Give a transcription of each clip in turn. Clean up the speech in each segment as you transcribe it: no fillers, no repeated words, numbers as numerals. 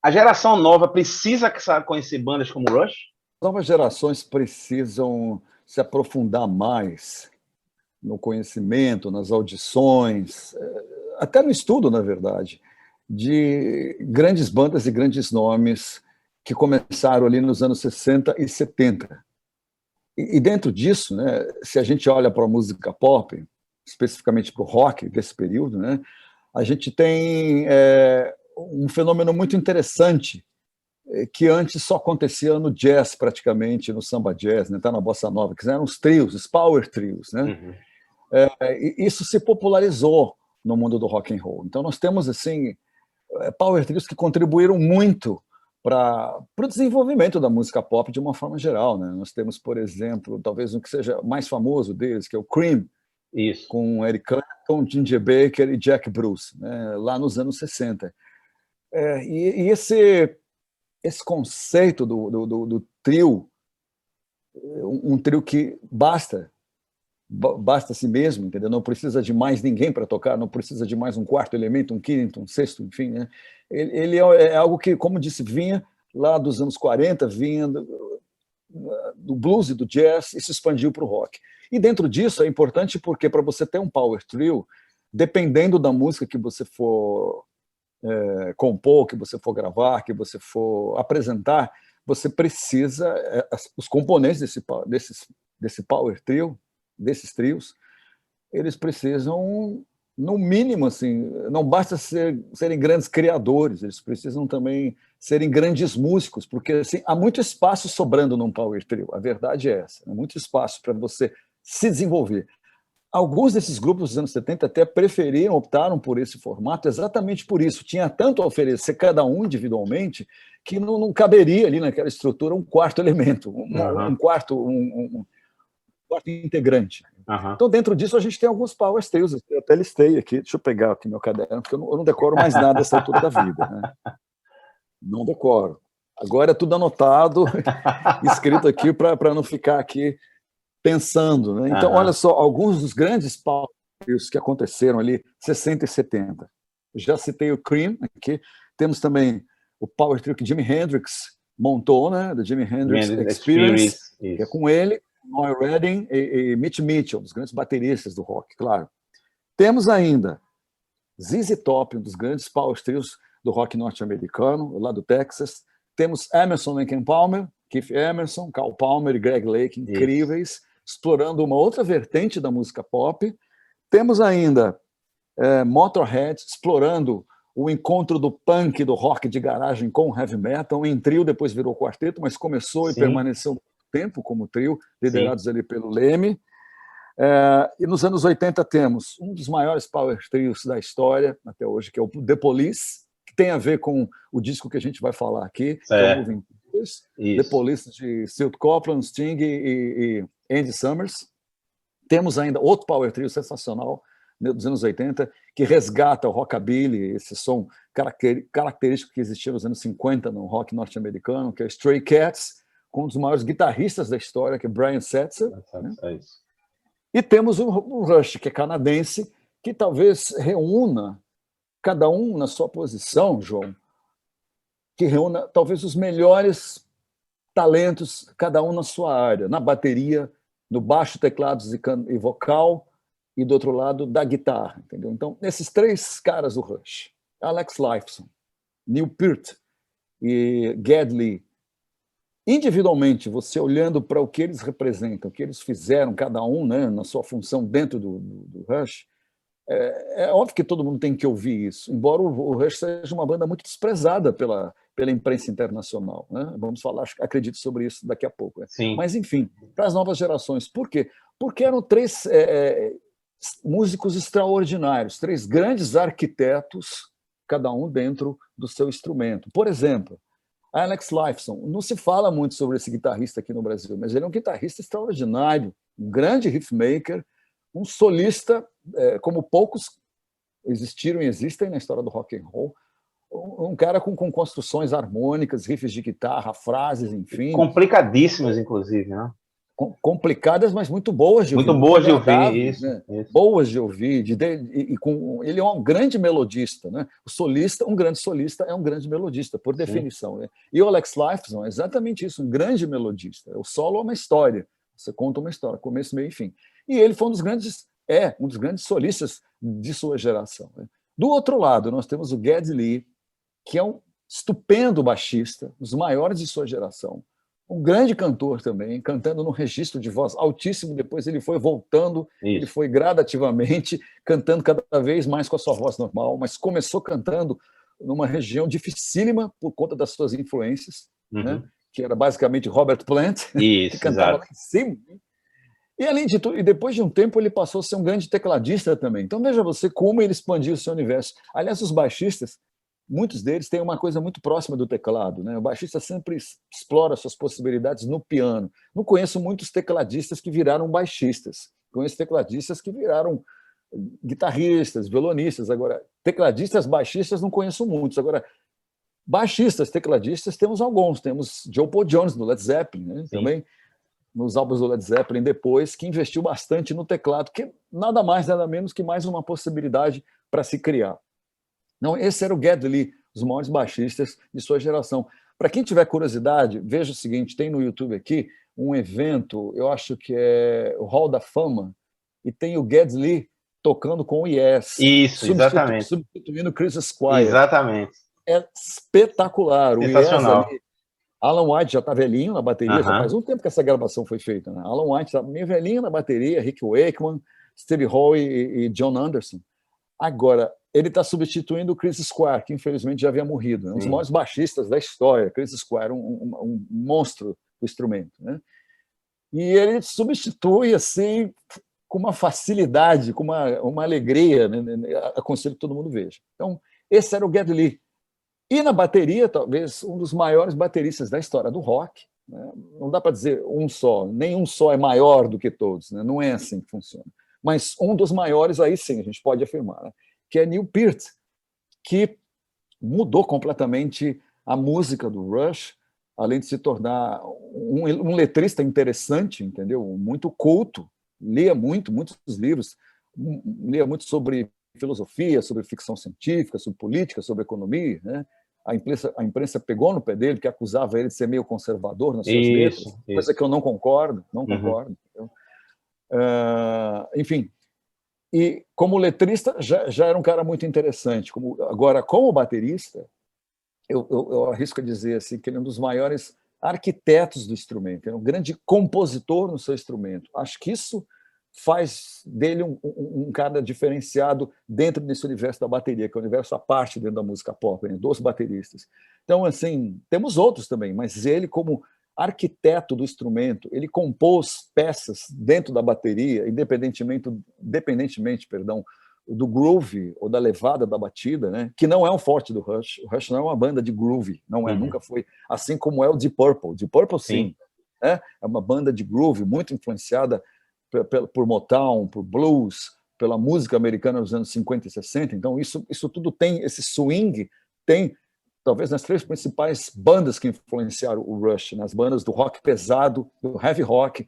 A geração nova precisa conhecer bandas como Rush? Novas gerações precisam se aprofundar mais no conhecimento, nas audições, até no estudo, na verdade, de grandes bandas e grandes nomes que começaram ali nos anos 60 e 70. E dentro disso, né, se a gente olha para a música pop, especificamente para o rock desse período, né, a gente tem um fenômeno muito interessante que antes só acontecia no jazz, praticamente, no samba jazz, né, tá na bossa nova, que eram os trios, os power trios, né? Uhum. E isso se popularizou no mundo do rock and roll. Então nós temos assim power trios que contribuíram muito para o desenvolvimento da música pop de uma forma geral, né? Nós temos, por exemplo, talvez um que seja mais famoso deles, que é o Cream, Isso. com Eric Clapton, Ginger Baker e Jack Bruce, né? Lá nos anos 60. E esse conceito do trio, um trio que basta a si mesmo, entendeu? Não precisa de mais ninguém para tocar, não precisa de mais um quarto elemento, um quinto, um sexto, enfim, né? Ele é algo que, como disse, vinha lá dos anos 40, vinha do blues e do jazz e se expandiu para o rock. E dentro disso é importante porque para você ter um power trio, dependendo da música que você for compor, que você for gravar, que você for apresentar, você precisa, os componentes desse power trio, desses trios, eles precisam, no mínimo, assim, não basta serem grandes criadores, eles precisam também serem grandes músicos, porque assim, há muito espaço sobrando num power trio, a verdade é essa, há muito espaço para você se desenvolver. Alguns desses grupos dos anos 70 até optaram por esse formato exatamente por isso. Tinha tanto a oferecer cada um individualmente que não caberia ali naquela estrutura um quarto elemento, um quarto integrante. Então, dentro disso, a gente tem alguns power trios. Eu até listei aqui, deixa eu pegar aqui meu caderno, porque eu não decoro mais nada dessa altura da vida. Né? Não decoro. Agora é tudo anotado, escrito aqui para não ficar aqui pensando. Né? Então, olha só, alguns dos grandes power trios que aconteceram ali, 60 e 70. Já citei o Cream aqui. Temos também o power trio que Jimi Hendrix montou, né? The Jimi Hendrix Experience, que é com ele, Noel Redding e Mitch Mitchell, os grandes bateristas do rock, claro. Temos ainda ZZ Top, um dos grandes power trios do rock norte-americano, lá do Texas. Temos Emerson, Lake and Palmer, Keith Emerson, Carl Palmer e Greg Lake, incríveis, explorando uma outra vertente da música pop. Temos ainda Motorhead, explorando o encontro do punk e do rock de garagem com o heavy metal, em trio, depois virou quarteto, mas começou e permaneceu tempo como trio, liderados ali pelo Leme. E nos anos 80 temos um dos maiores power trios da história até hoje, que é o The Police, que tem a ver com o disco que a gente vai falar aqui, que é o Moving Pictures. The Police de Stuart Copeland, Sting e Andy Summers. Temos ainda outro power trio sensacional dos anos 80, que resgata o rockabilly, esse som característico que existia nos anos 50 no rock norte-americano, que é Stray Cats, com um dos maiores guitarristas da história, que é Brian Setzer. Né? E temos o Rush, que é canadense, que talvez reúna, cada um na sua posição, João, que reúna talvez os melhores talentos, cada um na sua área, na bateria, no baixo, teclados e vocal, e do outro lado, da guitarra. Entendeu? Então, esses três caras do Rush, Alex Lifeson, Neil Peart e Geddy Lee, individualmente, você olhando para o que eles representam, o que eles fizeram, cada um, né, na sua função dentro do Rush, é óbvio que todo mundo tem que ouvir isso, embora o Rush seja uma banda muito desprezada pela imprensa internacional. Né? Vamos falar, acredito, sobre isso daqui a pouco. Né? Mas, enfim, para as novas gerações. Por quê? Porque eram três músicos extraordinários, três grandes arquitetos, cada um dentro do seu instrumento. Por exemplo, Alex Lifeson, não se fala muito sobre esse guitarrista aqui no Brasil, mas ele é um guitarrista extraordinário, um grande riffmaker, um solista como poucos existiram e existem na história do rock and roll, um cara com construções harmônicas, riffs de guitarra, frases, enfim. Complicadíssimas, inclusive, né? complicadas, mas muito boas de ouvir. Muito boas de ouvir, isso, né? isso. Boas de ouvir. Ele é um grande melodista. Né? O solista, um grande solista, é um grande melodista, por definição. Né? E o Alex Lifeson é exatamente isso, um grande melodista. O solo é uma história. Você conta uma história, começo, meio e fim. E ele foi um dos grandes solistas de sua geração. Né? Do outro lado, nós temos o Geddy Lee, que é um estupendo baixista, um dos maiores de sua geração. Um grande cantor também, cantando num registro de voz altíssimo, depois ele foi voltando, ele foi gradativamente cantando cada vez mais com a sua voz normal, mas começou cantando numa região dificílima por conta das suas influências, né? Que era basicamente Robert Plant, que cantava lá em cima. E além de tudo, e depois de um tempo ele passou a ser um grande tecladista também. Então veja você como ele expandiu o seu universo. Aliás, os baixistas, muitos deles têm uma coisa muito próxima do teclado, né? O baixista sempre explora suas possibilidades no piano. Não conheço muitos tecladistas que viraram baixistas. Conheço tecladistas que viraram guitarristas, violonistas. Agora, tecladistas, baixistas, não conheço muitos. Agora, baixistas, tecladistas, temos alguns. Temos Joe Paul Jones, do Led Zeppelin, né? Também nos álbuns do Led Zeppelin depois, que investiu bastante no teclado, que nada mais, nada menos que mais uma possibilidade para se criar. Não, esse era o Geddy Lee, os maiores baixistas de sua geração. Para quem tiver curiosidade, veja o seguinte, tem no YouTube aqui um evento, eu acho que é o Hall da Fama, e tem o Geddy Lee tocando com o Yes. Isso, exatamente. Substituindo o Chris Squire. Exatamente. É espetacular. Sensacional. O Yes ali, Alan White já está velhinho na bateria, já faz um tempo que essa gravação foi feita. Né? Alan White está meio velhinho na bateria, Rick Wakeman, Steve Howe e John Anderson. Agora, ele está substituindo o Chris Squire, que infelizmente já havia morrido. Né? Um dos maiores baixistas da história. Chris Squire, um monstro do instrumento. Né? E ele substitui assim com uma facilidade, com uma alegria. Né? Aconselho que todo mundo veja. Então, esse era o Geddy Lee. E na bateria, talvez, um dos maiores bateristas da história do rock. Né? Não dá para dizer um só. Nenhum só é maior do que todos. Né? Não é assim que funciona. Mas um dos maiores, aí sim, a gente pode afirmar, né? Que é Neil Peart, que mudou completamente a música do Rush, além de se tornar um letrista interessante, entendeu? Muito culto, lia muitos livros, lia muito sobre filosofia, sobre ficção científica, sobre política, sobre economia, né? A imprensa pegou no pé dele, que acusava ele de ser meio conservador nas suas letras, coisa que eu não concordo, entendeu? Enfim, e como letrista já era um cara muito interessante. Agora, como baterista, eu arrisco a dizer assim, que ele é um dos maiores arquitetos do instrumento, é um grande compositor no seu instrumento. Acho que isso faz dele um cara diferenciado dentro desse universo da bateria, que é um universo à parte dentro da música pop, né? Dos bateristas. Então, assim, temos outros também, mas ele, como arquiteto do instrumento, ele compôs peças dentro da bateria, independentemente, do groove ou da levada da batida, né? Que não é um forte do Rush. O Rush não é uma banda de groove, não é, nunca foi, assim como é o Deep Purple. Deep Purple, sim. É uma banda de groove muito influenciada por Motown, por blues, pela música americana dos anos 50 e 60. Então, isso tudo tem, esse swing tem talvez nas três principais bandas que influenciaram o Rush, nas bandas do rock pesado, do heavy rock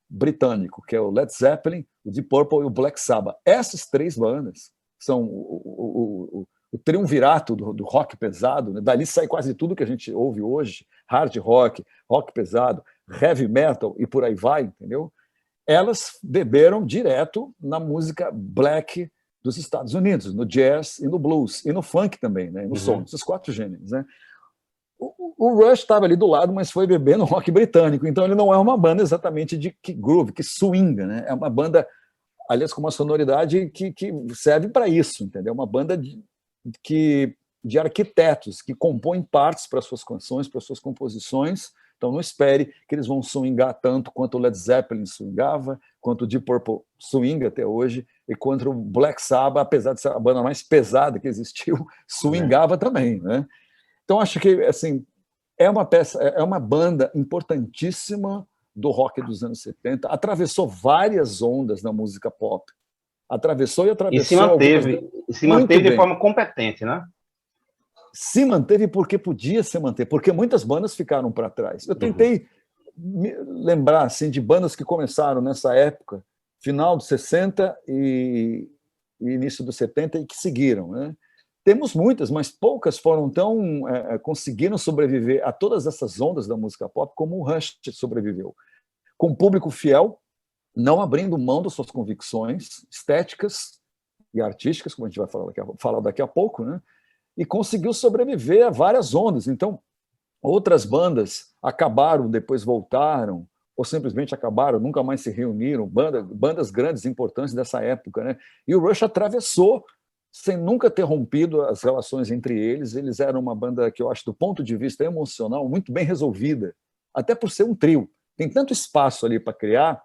britânico, que é o Led Zeppelin, o Deep Purple e o Black Sabbath. Essas três bandas são o triunvirato do rock pesado, né? Dali sai quase tudo que a gente ouve hoje, hard rock, rock pesado, heavy metal e por aí vai, entendeu? Elas beberam direto na música black dos Estados Unidos, no jazz e no blues, e no funk também, né? No soul, esses quatro gêneros. Né? O Rush estava ali do lado, mas foi beber no rock britânico, então ele não é uma banda exatamente de que groove, que swinga, né? É uma banda, aliás, com uma sonoridade que serve para isso, entendeu? Uma banda de arquitetos que compõem partes para suas canções, para suas composições. Então não espere que eles vão swingar tanto quanto o Led Zeppelin swingava, quanto o Deep Purple swinga até hoje, e quanto o Black Sabbath, apesar de ser a banda mais pesada que existiu, swingava também, né? Então acho que assim é uma banda importantíssima do rock dos anos 70, atravessou várias ondas na música pop, atravessou. E se manteve de forma competente, né? Se manteve porque podia se manter, porque muitas bandas ficaram para trás. Eu tentei lembrar assim, de bandas que começaram nessa época, final dos 60 e início dos 70, e que seguiram, né? Temos muitas, mas poucas foram conseguiram sobreviver a todas essas ondas da música pop como o Rush sobreviveu. Com um público fiel, não abrindo mão das suas convicções estéticas e artísticas, como a gente vai falar daqui a pouco, né? E conseguiu sobreviver a várias ondas. Então, outras bandas acabaram, depois voltaram, ou simplesmente acabaram, nunca mais se reuniram, bandas grandes, importantes dessa época, né? E o Rush atravessou sem nunca ter rompido as relações entre eles. Eles eram uma banda que eu acho, do ponto de vista emocional, muito bem resolvida, até por ser um trio. Tem tanto espaço ali para criar,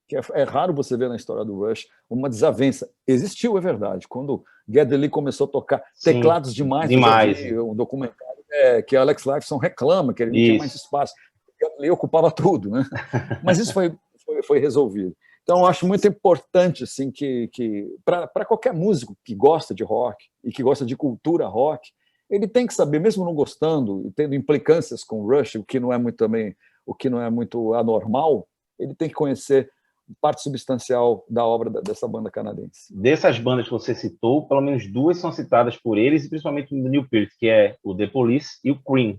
que é raro você ver na história do Rush uma desavença. Existiu, é verdade. Quando Geddy Lee começou a tocar teclados demais, eu já vi um documentário que Alex Lifeson reclama, que ele não tinha mais espaço. Geddy Lee ocupava tudo, né? Mas isso foi resolvido. Então, eu acho muito importante assim, que para qualquer músico que gosta de rock e que gosta de cultura rock, ele tem que saber, mesmo não gostando e tendo implicâncias com o Rush, o que não é muito anormal, ele tem que conhecer parte substancial da obra dessa banda canadense. Dessas bandas que você citou, pelo menos duas são citadas por eles, e principalmente no Neil Peart, que é o The Police e o Cream.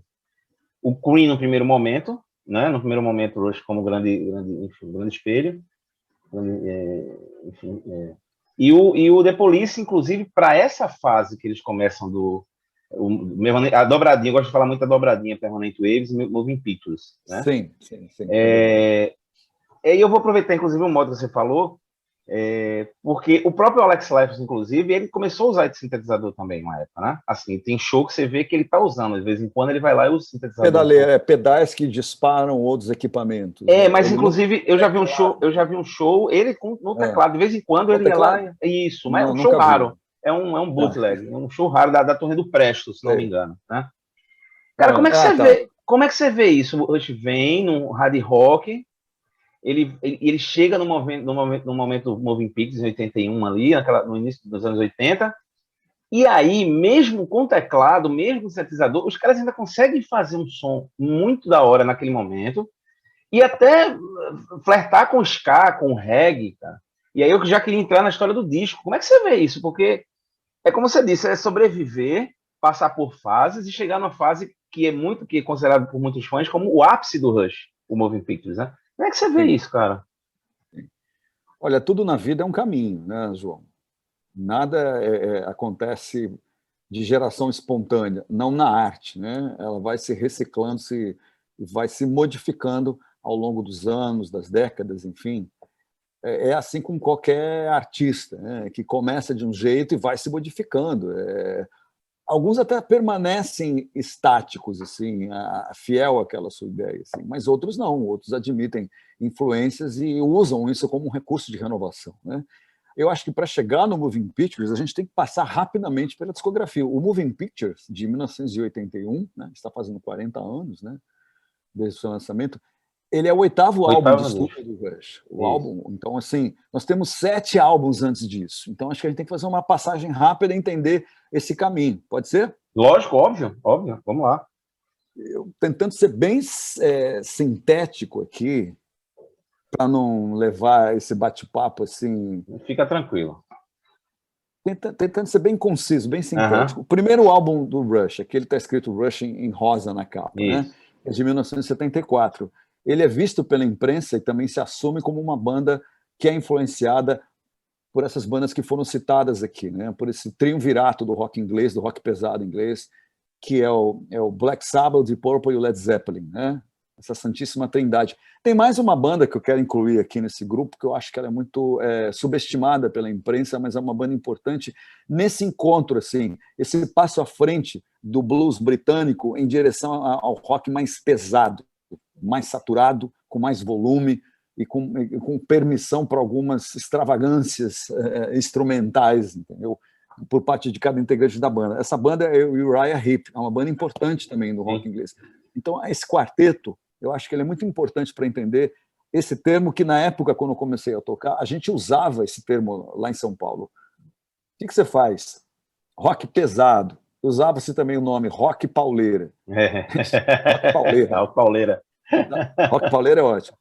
O Cream no primeiro momento, né? No primeiro momento, o Rush como grande espelho. E o The Police, inclusive, para essa fase que eles começam a dobradinha, eu gosto de falar muito da dobradinha Permanent Waves e Moving Pictures, né? Sim. E eu vou aproveitar, inclusive, o modo que você falou, porque o próprio Alex Lifeson, inclusive, ele começou a usar esse sintetizador também uma época, né? Assim, tem show que você vê que ele está usando, de vez em quando ele vai lá e usa o sintetizador. Pedais que disparam outros equipamentos. Mas ele inclusive eu já vi um show, ele no teclado, de vez em quando ele ia lá, isso, mas é um show raro, é um bootleg, um show raro da turnê do Presto, se não me engano, né? Cara, como é que você vê isso? Hoje vem no hard rock, ele chega no momento Moving Pictures em 81 ali, no início dos anos 80, e aí, mesmo com teclado, mesmo com sintetizador, os caras ainda conseguem fazer um som muito da hora naquele momento, e até flertar com o ska, com o reggae, cara. E aí eu já queria entrar na história do disco. Como é que você vê isso? Porque é como você disse, é sobreviver, passar por fases e chegar numa fase que é considerado por muitos fãs como o ápice do Rush, o Moving Pictures, né? Como é que você vê isso, cara? Olha, tudo na vida é um caminho, né, João? Nada acontece de geração espontânea, não na arte, né? Ela vai se reciclando, vai se modificando ao longo dos anos, das décadas, enfim. É assim com qualquer artista, né? Que começa de um jeito e vai se modificando. Alguns até permanecem estáticos, assim, fiel àquela sua ideia, assim, mas outros não, outros admitem influências e usam isso como um recurso de renovação, né? Eu acho que para chegar no Moving Pictures, a gente tem que passar rapidamente pela discografia. O Moving Pictures, de 1981, né, está fazendo 40 anos, né, desde o seu lançamento, ele é o oitavo álbum de estúdio do Rush. Álbum, então, assim, nós temos 7 álbuns antes disso. Então, acho que a gente tem que fazer uma passagem rápida e entender esse caminho. Pode ser? Lógico, óbvio. Vamos lá. Eu tentando ser bem sintético aqui, para não levar esse bate-papo assim. Fica tranquilo. Tentando ser bem conciso, bem sintético. O primeiro álbum do Rush, aquele está escrito Rush em rosa na capa, né? É de 1974. Ele é visto pela imprensa e também se assume como uma banda que é influenciada por essas bandas que foram citadas aqui, né? Por esse triunvirato do rock inglês, do rock pesado inglês, que é o Black Sabbath, Deep Purple e o Led Zeppelin, né? Essa santíssima trindade. Tem mais uma banda que eu quero incluir aqui nesse grupo, que eu acho que ela é muito subestimada pela imprensa, mas é uma banda importante nesse encontro, assim, esse passo à frente do blues britânico em direção ao rock mais pesado, mais saturado, com mais volume e com permissão para algumas extravagâncias instrumentais, entendeu? Por parte de cada integrante da banda. Essa banda é o Uriah Heep, é uma banda importante também no rock inglês. Então, esse quarteto, eu acho que ele é muito importante para entender esse termo que, na época, quando eu comecei a tocar, a gente usava esse termo lá em São Paulo. O que você faz? Rock pesado. Usava-se também o nome rock pauleira. Rock pauleira. Rock pauleiro é ótimo.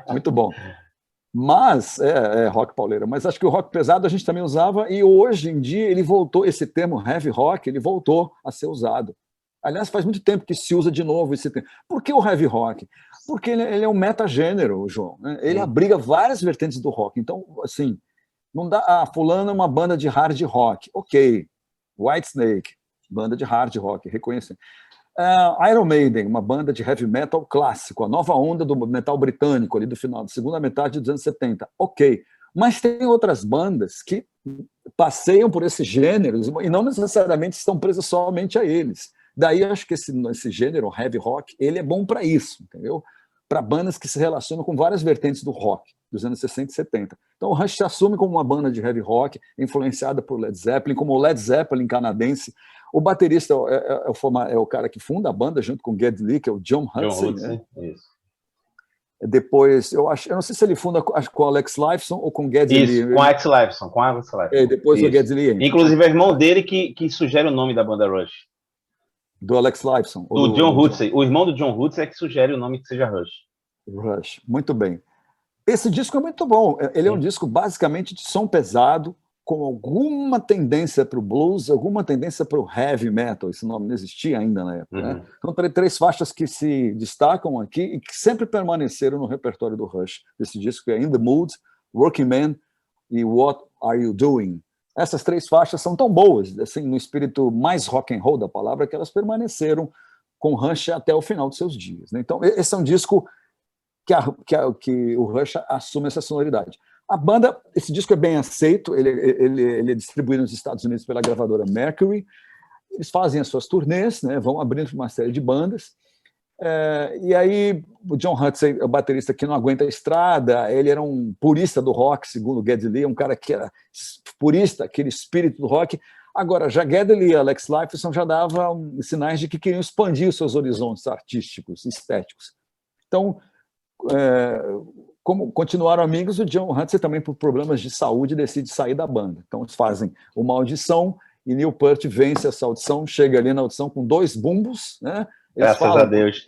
Muito bom. Mas, rock pauleiro, mas acho que o rock pesado a gente também usava, e hoje em dia ele voltou, esse termo heavy rock, ele voltou a ser usado. Aliás, faz muito tempo que se usa de novo esse termo. Por que o heavy rock? Porque ele é um metagênero, João. Né? Ele abriga várias vertentes do rock. Então, assim, não dá. Fulano é uma banda de hard rock. Ok. Whitesnake, banda de hard rock, reconhecendo. Iron Maiden, uma banda de heavy metal clássico, a nova onda do metal britânico, ali do final, da segunda metade dos anos 70. Ok. Mas tem outras bandas que passeiam por esses gêneros e não necessariamente estão presas somente a eles. Daí eu acho que esse gênero, heavy rock, ele é bom para isso, entendeu? Para bandas que se relacionam com várias vertentes do rock, dos anos 60 e 70. Então o Rush se assume como uma banda de heavy rock, influenciada por Led Zeppelin, como o Led Zeppelin canadense. O baterista é o cara que funda a banda, junto com o Geddy Lee, que é o John Hudson. Né? Isso. Depois, eu não sei se ele funda com o Alex Lifeson ou com o Geddy Lee. Isso, com Alex Lifeson. Depois o Geddy Lee. Inclusive é o irmão dele que sugere o nome da banda Rush. Do Alex Lifeson? Do John Hudson. O irmão do John Hudson é que sugere o nome que seja Rush. Rush, muito bem. Esse disco é muito bom. Ele é um disco basicamente de som pesado, com alguma tendência para o blues, alguma tendência para o heavy metal. Esse nome não existia ainda na época. Né? Então, tem 3 faixas que se destacam aqui e que sempre permaneceram no repertório do Rush. Esse disco é In the Mood, Working Man e What Are You Doing? Essas 3 faixas são tão boas, assim, no espírito mais rock and roll da palavra, que elas permaneceram com o Rush até o final dos seus dias. Né? Então, esse é um disco que o Rush assume essa sonoridade. A banda, esse disco é bem aceito, ele é distribuído nos Estados Unidos pela gravadora Mercury, eles fazem as suas turnês, né, vão abrindo uma série de bandas, e aí o John Hudson, o baterista que não aguenta a estrada, ele era um purista do rock, segundo o Geddy Lee, um cara que era purista, aquele espírito do rock. Agora, já Geddy Lee e Alex Lifeson já davam sinais de que queriam expandir os seus horizontes artísticos, estéticos. Então, como continuaram amigos, o John Hudson também, por problemas de saúde, decide sair da banda. Então eles fazem uma audição e Neil Peart vence essa audição, chega ali na audição com 2 bumbos, né? Graças a Deus.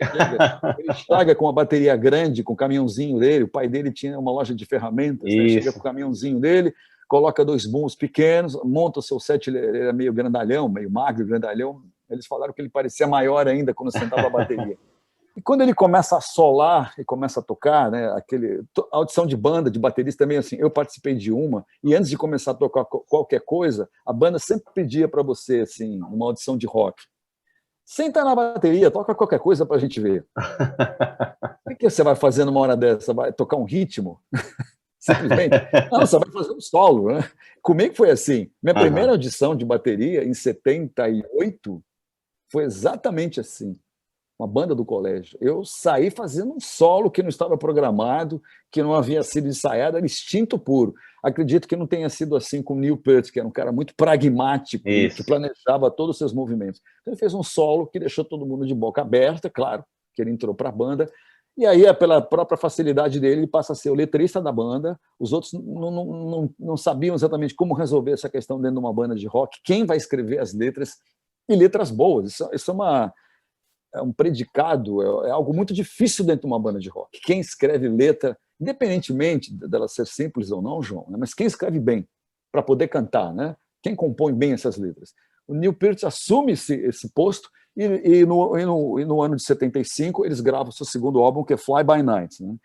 Ele chega com uma bateria grande, com o caminhãozinho dele, o pai dele tinha uma loja de ferramentas, né? Chega com o caminhãozinho dele, coloca 2 bumbos pequenos, monta o seu set, ele era meio grandalhão, meio magro, grandalhão. Eles falaram que ele parecia maior ainda quando sentava a bateria. E quando ele começa a solar e começa a tocar, né, a audição de banda, de baterista também, assim, eu participei de uma, e antes de começar a tocar qualquer coisa, a banda sempre pedia para você, assim, uma audição de rock. Senta na bateria, toca qualquer coisa para a gente ver. O que você vai fazer numa hora dessa? Vai tocar um ritmo? Simplesmente? Não, você vai fazer um solo. Né? Comigo foi assim. Minha primeira audição de bateria, em 78, foi exatamente assim. Uma banda do colégio. Eu saí fazendo um solo que não estava programado, que não havia sido ensaiado, era instinto puro. Acredito que não tenha sido assim com o Neil Peart, que era um cara muito pragmático, que planejava todos os seus movimentos. Então ele fez um solo que deixou todo mundo de boca aberta, claro, que ele entrou para a banda, e aí, pela própria facilidade dele, ele passa a ser o letrista da banda. Os outros não sabiam exatamente como resolver essa questão dentro de uma banda de rock, quem vai escrever as letras, e letras boas. Isso é um predicado, é algo muito difícil dentro de uma banda de rock. Quem escreve letra, independentemente dela ser simples ou não, João, né? Mas quem escreve bem para poder cantar, né? Quem compõe bem essas letras. O Neil Peart assume esse posto e no ano de 75 eles gravam o seu segundo álbum, que é Fly By Night. Né?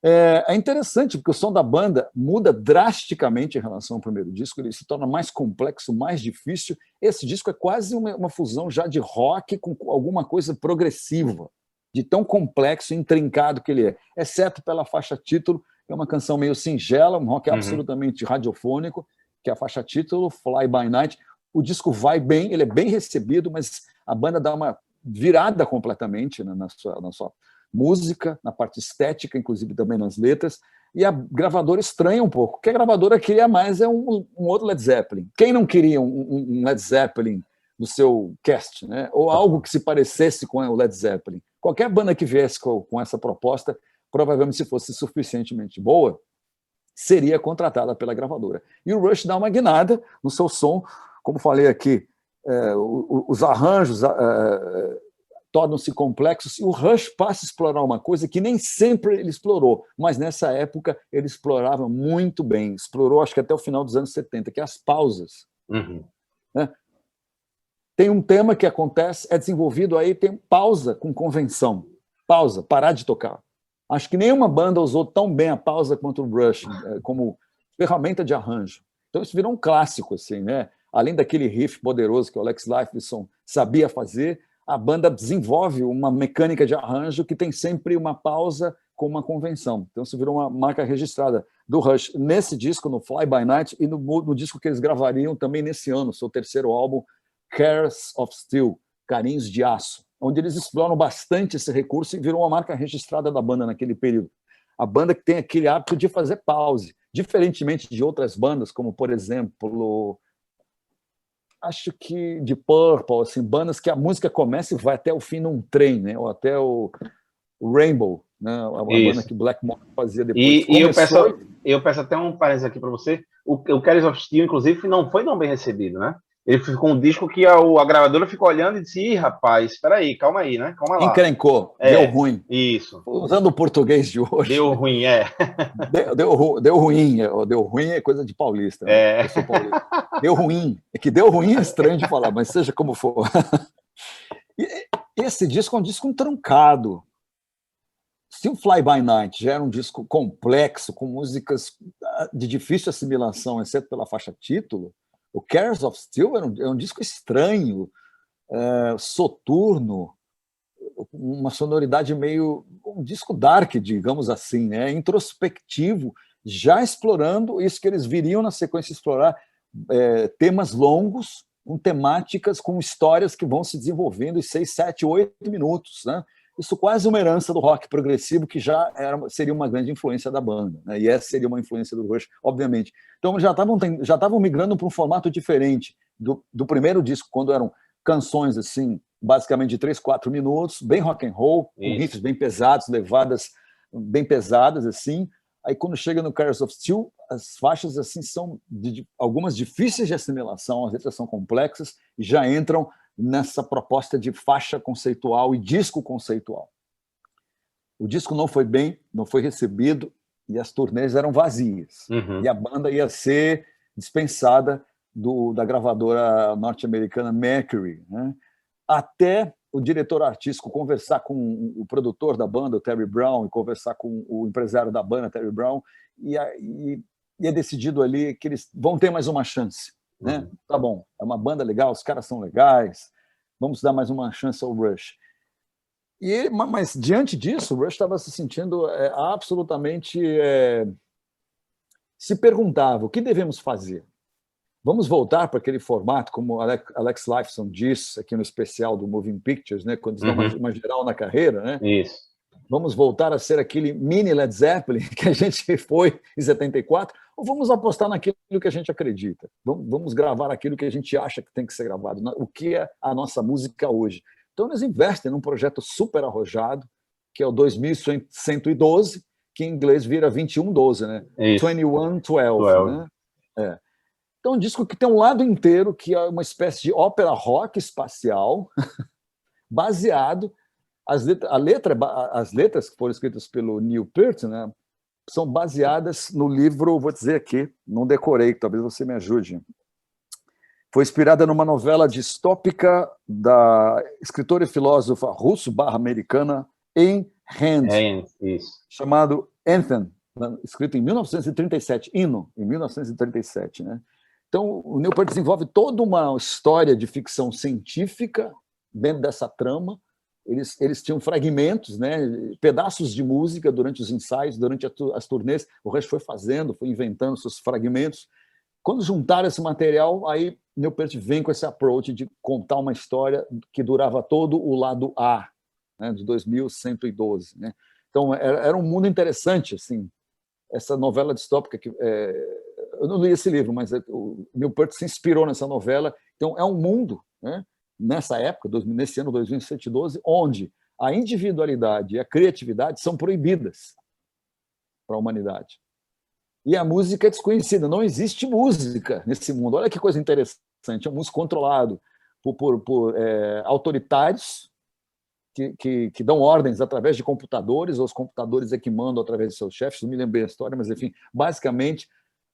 É interessante, porque o som da banda muda drasticamente em relação ao primeiro disco, ele se torna mais complexo, mais difícil. Esse disco é quase uma fusão já de rock com alguma coisa progressiva, de tão complexo e intrincado que ele é, exceto pela faixa título, que é uma canção meio singela, um rock absolutamente radiofônico, que é a faixa título, Fly By Night. O disco vai bem, ele é bem recebido, mas a banda dá uma virada completamente, né, na sua música, na parte estética, inclusive também nas letras, e a gravadora estranha um pouco, porque a gravadora queria mais um outro Led Zeppelin. Quem não queria um Led Zeppelin no seu cast, né? Ou algo que se parecesse com o Led Zeppelin? Qualquer banda que viesse com essa proposta, provavelmente, se fosse suficientemente boa, seria contratada pela gravadora. E o Rush dá uma guinada no seu som, como falei aqui, os arranjos tornam-se complexos, e o Rush passa a explorar uma coisa que nem sempre ele explorou, mas nessa época ele explorava muito bem, explorou acho que até o final dos anos 70, que é as pausas. Uhum. Né? Tem um tema que acontece, é desenvolvido aí, tem pausa com convenção, pausa, parar de tocar. Acho que nenhuma banda usou tão bem a pausa quanto o Rush, como ferramenta de arranjo. Então isso virou um clássico, assim, né? Além daquele riff poderoso que o Alex Lifeson sabia fazer, a banda desenvolve uma mecânica de arranjo que tem sempre uma pausa com uma convenção. Então isso virou uma marca registrada do Rush nesse disco, no Fly By Night, e no disco que eles gravariam também nesse ano, seu terceiro álbum, Cares of Steel, Carinhos de Aço, onde eles exploram bastante esse recurso e virou uma marca registrada da banda naquele período. A banda que tem aquele hábito de fazer pause, diferentemente de outras bandas, como, por exemplo, acho que de Purple, assim, bandas que a música começa e vai até o fim num trem, né? Ou até o Rainbow, né? A banda que Blackmore fazia depois. Eu peço até um parênteses aqui para você. O Cares of Steel, inclusive, não foi tão bem recebido, né? Ele ficou um disco que a gravadora ficou olhando e disse: ih, rapaz, espera aí, calma aí, né? Calma lá. Encrencou, deu ruim. Isso. Usando o português de hoje. Deu ruim, Deu ruim. Deu ruim é coisa de paulista. Né? Eu sou paulista. Deu ruim. É que deu ruim é estranho de falar, mas seja como for. E esse disco é um disco truncado. Se o Fly By Night já era um disco complexo, com músicas de difícil assimilação, exceto pela faixa título, o Cares of Steel é um disco estranho, soturno, uma sonoridade meio... um disco dark, digamos assim, né? Introspectivo, já explorando isso que eles viriam na sequência explorar, temas longos, com temáticas, com histórias que vão se desenvolvendo em 6, 7, 8 minutos, né? Isso quase uma herança do rock progressivo, que já seria uma grande influência da banda, né? E essa seria uma influência do Rush, obviamente. Então já estavam migrando para um formato diferente do primeiro disco, quando eram canções assim, basicamente de 3, 4 minutos, bem rock and roll, com riffs bem pesados, levadas bem pesadas, assim. Aí quando chega no Cares of Steel, as faixas assim são algumas difíceis de assimilação, as letras são complexas e já entram nessa proposta de faixa conceitual e disco conceitual. O disco não foi recebido e as turnês eram vazias. Uhum. E a banda ia ser dispensada da gravadora norte-americana Mercury, né? Até o diretor artístico conversar com o produtor da banda, o Terry Brown, e conversar com o empresário da banda, Terry Brown, e é decidido ali que eles vão ter mais uma chance. Né? Tá bom, é uma banda legal, os caras são legais, vamos dar mais uma chance ao Rush. Mas diante disso, o Rush estava se sentindo absolutamente... se perguntava, o que devemos fazer? Vamos voltar para aquele formato, como Alex Lifeson disse aqui no especial do Moving Pictures, né, quando eles dão uma geral na carreira, né? Isso. Vamos voltar a ser aquele mini Led Zeppelin que a gente foi em 74, ou vamos apostar naquilo que a gente acredita? Vamos gravar aquilo que a gente acha que tem que ser gravado, o que é a nossa música hoje. Então, eles investem num projeto super arrojado, que é o 2112, que em inglês vira 2112, né? 2112, né? Então, um disco que tem um lado inteiro que é uma espécie de ópera rock espacial, baseado... As letras que foram escritas pelo Neil Peart, né, são baseadas no livro, vou dizer aqui, não decorei, talvez você me ajude. Foi inspirada numa novela distópica da escritora e filósofa russo-americana Ayn Rand, chamado Anthem, escrito em 1937, Hino, em 1937. Né? Então, o Neil Peart desenvolve toda uma história de ficção científica dentro dessa trama. Eles tinham fragmentos, né, pedaços de música durante os ensaios, durante as turnês. O Rush foi inventando seus fragmentos. Quando juntaram esse material, aí Neil Peart vem com esse approach de contar uma história que durava todo o lado A, né, de 2112. Né? Então, era um mundo interessante, assim, essa novela distópica. Eu não li esse livro, mas o Neil Peart se inspirou nessa novela. Então, é um mundo, né, nessa época, nesse ano 2112, onde a individualidade e a criatividade são proibidas para a humanidade. E a música é desconhecida, não existe música nesse mundo. Olha que coisa interessante, é um mundo controlado por autoritários, que dão ordens através de computadores, ou os computadores é que mandam através de seus chefes, não me lembro bem a história, mas, enfim, basicamente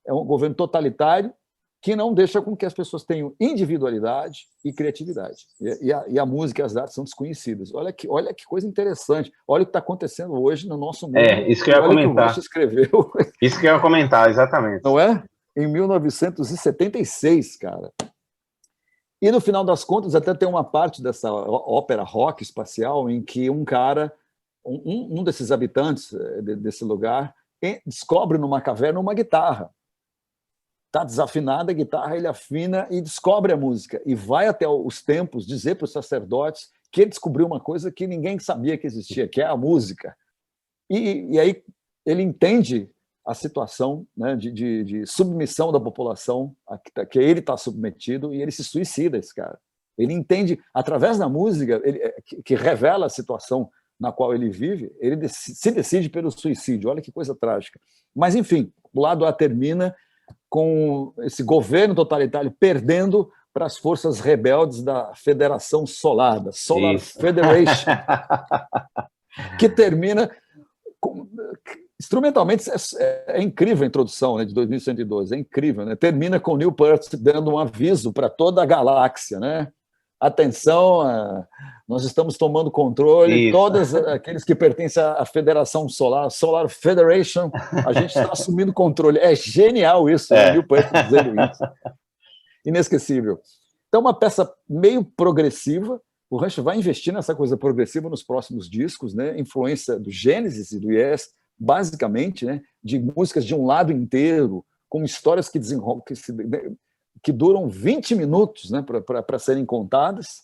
é um governo totalitário que não deixa com que as pessoas tenham individualidade e criatividade. E a música e as artes são desconhecidas. Olha que coisa interessante. Olha o que está acontecendo hoje no nosso mundo. Isso que eu ia comentar. Que o Rush escreveu. Isso que eu ia comentar, exatamente. Não é? Em 1976, cara. E, no final das contas, até tem uma parte dessa ópera rock espacial em que um cara, um desses habitantes desse lugar, descobre numa caverna uma guitarra. Está desafinada a guitarra, ele afina e descobre a música. E vai até os templos dizer para os sacerdotes que ele descobriu uma coisa que ninguém sabia que existia, que é a música. E aí ele entende a situação, né, de submissão da população a que ele está submetido, e ele se suicida, esse cara. Ele entende, através da música, que revela a situação na qual ele vive, ele se decide pelo suicídio. Olha que coisa trágica. Mas, enfim, o lado A termina com esse governo totalitário perdendo para as forças rebeldes da Federação Solar, da Solar Federation, que termina... Instrumentalmente, é incrível a introdução, né, de 2112, é incrível. Né? Termina com Neil Peart dando um aviso para toda a galáxia. Né? Atenção, nós estamos tomando controle, todos aqueles que pertencem à Federação Solar, Solar Federation, a gente está assumindo controle. É genial isso, né? Neil Peart dizendo isso. Inesquecível. Então, uma peça meio progressiva. O Rush vai investir nessa coisa progressiva nos próximos discos, né? Influência do Genesis e do Yes, basicamente, né? De músicas de um lado inteiro, com histórias que duram 20 minutos, né? Para serem contadas,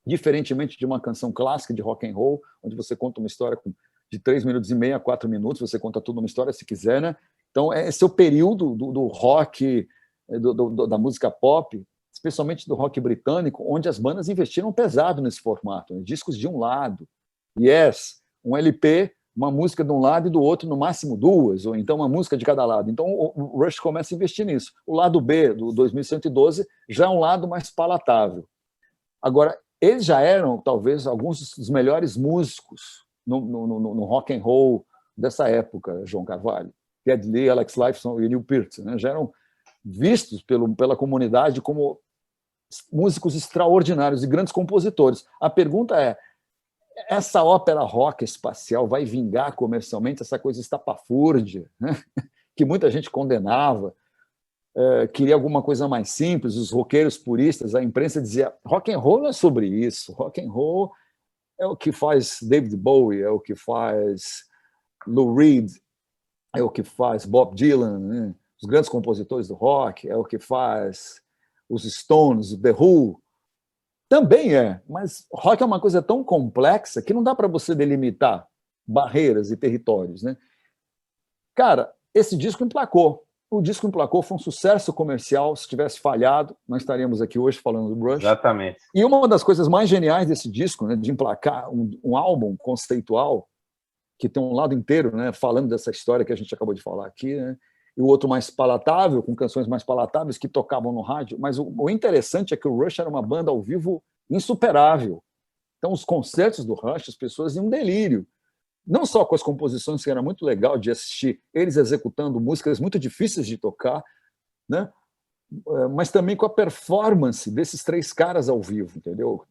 diferentemente de uma canção clássica de rock and roll, onde você conta uma história de 3 minutos e meio a 4 minutos, você conta toda uma história se quiser. Né? Então, esse é o período do rock, da música pop, especialmente do rock britânico, onde as bandas investiram pesado nesse formato, né? Discos de um lado, Yes, um LP, uma música de um lado e do outro, no máximo 2, ou então uma música de cada lado. Então o Rush começa a investir nisso. O lado B, do 2112, já é um lado mais palatável. Agora, eles já eram, talvez, alguns dos melhores músicos no rock and roll dessa época, João Carvalho. Geddy Lee, Alex Lifeson e Neil Peart, né? Já eram vistos pela comunidade como músicos extraordinários e grandes compositores. A pergunta é, essa ópera rock espacial vai vingar comercialmente, essa coisa estapafúrdia, né? Que muita gente condenava, queria alguma coisa mais simples, os roqueiros puristas, a imprensa dizia, rock and roll não é sobre isso, rock and roll é o que faz David Bowie, é o que faz Lou Reed, é o que faz Bob Dylan, né? Os grandes compositores do rock, é o que faz os Stones, The Who. Também mas rock é uma coisa tão complexa que não dá para você delimitar barreiras e territórios. Né? Cara, esse disco emplacou. O disco emplacou, foi um sucesso comercial. Se tivesse falhado, nós estaríamos aqui hoje falando do Rush. Exatamente. E uma das coisas mais geniais desse disco, né, de emplacar um álbum conceitual, que tem um lado inteiro, né, falando dessa história que a gente acabou de falar aqui, né, e o outro mais palatável, com canções mais palatáveis que tocavam no rádio. Mas o interessante é que o Rush era uma banda ao vivo insuperável. Então, os concertos do Rush, as pessoas iam um delírio. Não só com as composições, que era muito legal de assistir, eles executando músicas muito difíceis de tocar, né? Mas também com a performance desses 3 caras ao vivo, entendeu?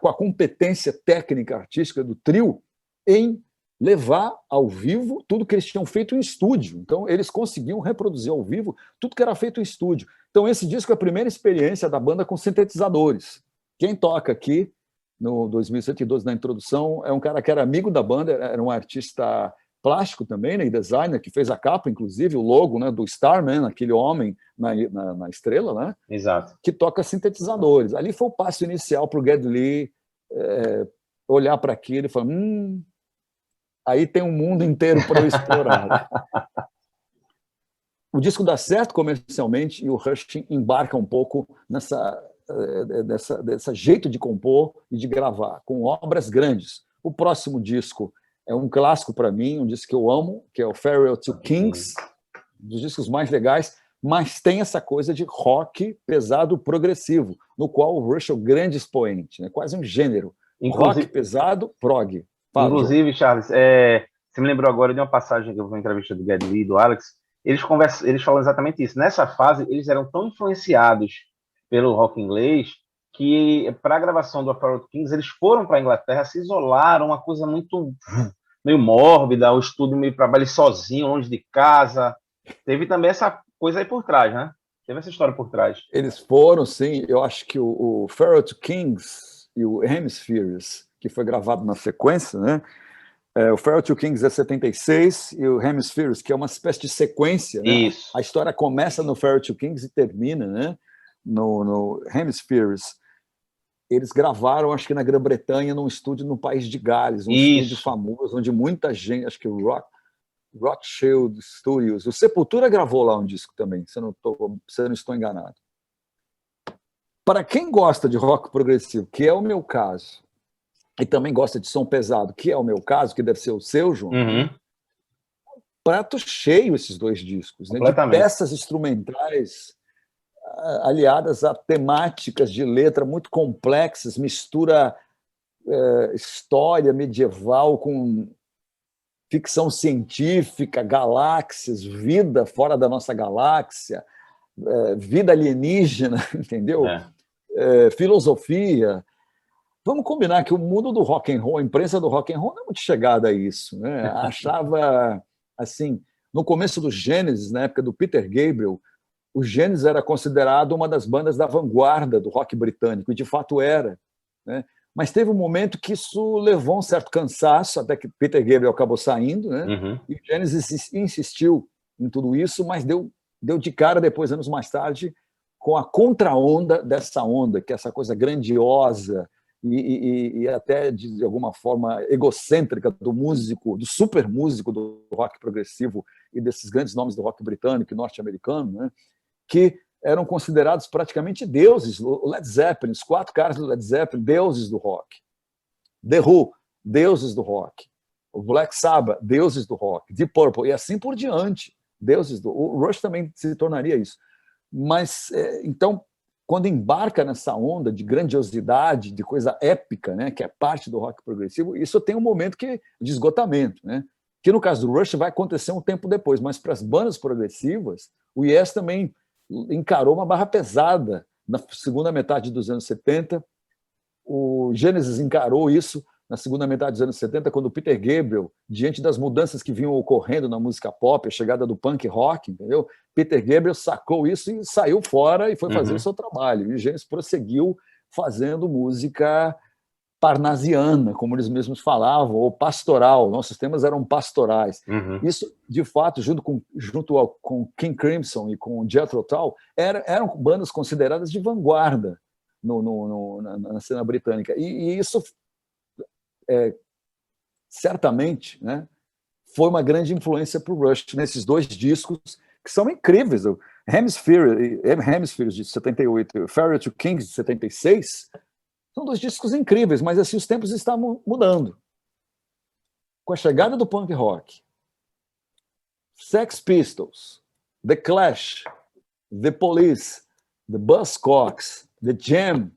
Com a competência técnica, artística do trio em levar ao vivo tudo que eles tinham feito em estúdio. Então, eles conseguiam reproduzir ao vivo tudo que era feito em estúdio. Então, esse disco é a primeira experiência da banda com sintetizadores. Quem toca aqui, no 2112, na introdução, é um cara que era amigo da banda, era um artista plástico também, né, e designer, que fez a capa, inclusive, o logo, né, do Starman, aquele homem na estrela, né? Exato. Que toca sintetizadores. Ali foi o passo inicial para o Geddy Lee olhar para aquilo e falar, aí tem um mundo inteiro para eu explorar. O disco dá certo comercialmente e o Rush embarca um pouco dessa jeito de compor e de gravar, com obras grandes. O próximo disco é um clássico para mim, um disco que eu amo, que é o Farewell to Kings, dos discos mais legais, mas tem essa coisa de rock pesado progressivo, no qual o Rush é o grande expoente, né? Quase um gênero. Rock pesado, prog. Fala, inclusive, João. Charles, você me lembrou agora de uma passagem que eu vi na entrevista do Geddy Lee e do Alex. Eles falam exatamente isso. Nessa fase, eles eram tão influenciados pelo rock inglês que, para a gravação do Afro Kings, eles foram para a Inglaterra, se isolaram, uma coisa muito meio mórbida, o estúdio meio para trabalhar sozinho, longe de casa. Teve também essa coisa aí por trás, né? Teve essa história por trás. Eles foram, sim. Eu acho que o Pharaoh Kings e o Hemispheres, que foi gravado na sequência, né? O Pharaoh Kings é 76 e o Hemispheres, que é uma espécie de sequência, né? Isso. A história começa no Pharaoh Kings e termina, né? No Hemispheres. Eles gravaram, acho que na Grã-Bretanha, num estúdio no País de Gales, estúdio famoso, onde muita gente, acho que o Rothschild Studios, o Sepultura gravou lá um disco também, se eu não estou enganado. Para quem gosta de rock progressivo, que é o meu caso, e também gosta de som pesado, que é o meu caso, que deve ser o seu, João, prato cheio esses dois discos, né, de peças instrumentais aliadas a temáticas de letra muito complexas, mistura história medieval com ficção científica, galáxias, vida fora da nossa galáxia, vida alienígena, entendeu? Filosofia. Vamos combinar que o mundo do rock and roll, a imprensa do rock and roll não é muito chegada a isso, né? Achava, assim, no começo do Genesis, na época do Peter Gabriel, o Genesis era considerado uma das bandas da vanguarda do rock britânico, e de fato era, né? Mas teve um momento que isso levou um certo cansaço, até que Peter Gabriel acabou saindo, né? E o Genesis insistiu em tudo isso, mas deu de cara depois, anos mais tarde, com a contra-onda dessa onda, que é essa coisa grandiosa e até, de alguma forma, egocêntrica do músico, do super músico do rock progressivo e desses grandes nomes do rock britânico e norte-americano, né? Que eram considerados praticamente deuses. O Led Zeppelin, os 4 caras do Led Zeppelin, deuses do rock. The Who, deuses do rock. O Black Sabbath, deuses do rock. Deep Purple, e assim por diante, deuses do... O Rush também se tornaria isso. Mas, então, quando embarca nessa onda de grandiosidade, de coisa épica, né, que é parte do rock progressivo, isso tem um momento de esgotamento, né? Que no caso do Rush vai acontecer um tempo depois, mas para as bandas progressivas, o Yes também encarou uma barra pesada na segunda metade dos anos 70. O Genesis encarou isso na segunda metade dos anos 70, quando o Peter Gabriel, diante das mudanças que vinham ocorrendo na música pop, a chegada do punk rock, entendeu? Peter Gabriel sacou isso e saiu fora e foi fazer o seu trabalho. E o Genesis prosseguiu fazendo música parnasiana, como eles mesmos falavam, ou pastoral. Nossos temas eram pastorais. Isso, de fato, junto com King Crimson e com Jethro Tull, eram bandas consideradas de vanguarda na cena britânica. E isso, certamente, né, foi uma grande influência para o Rush nesses 2 discos, que são incríveis. O Hemispheres, de 78, e o Pharaoh Kings, de 76, são 2 discos incríveis, mas assim os tempos estão mudando. Com a chegada do punk rock, Sex Pistols, The Clash, The Police, The Buzzcocks, The Jam,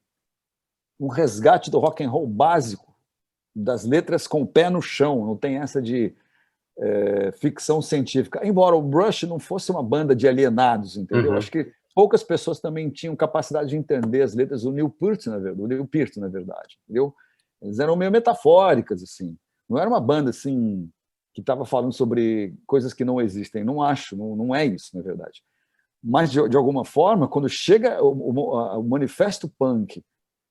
um resgate do rock and roll básico, das letras com o pé no chão, não tem essa de ficção científica. Embora o Rush não fosse uma banda de alienados, entendeu? Acho que poucas pessoas também tinham capacidade de entender as letras do Neil Peart, na verdade, entendeu? Eles eram meio metafóricas, assim. Não era uma banda, assim, que estava falando sobre coisas que não existem. Não acho, não é isso, na verdade. Mas, de alguma forma, quando chega o manifesto punk,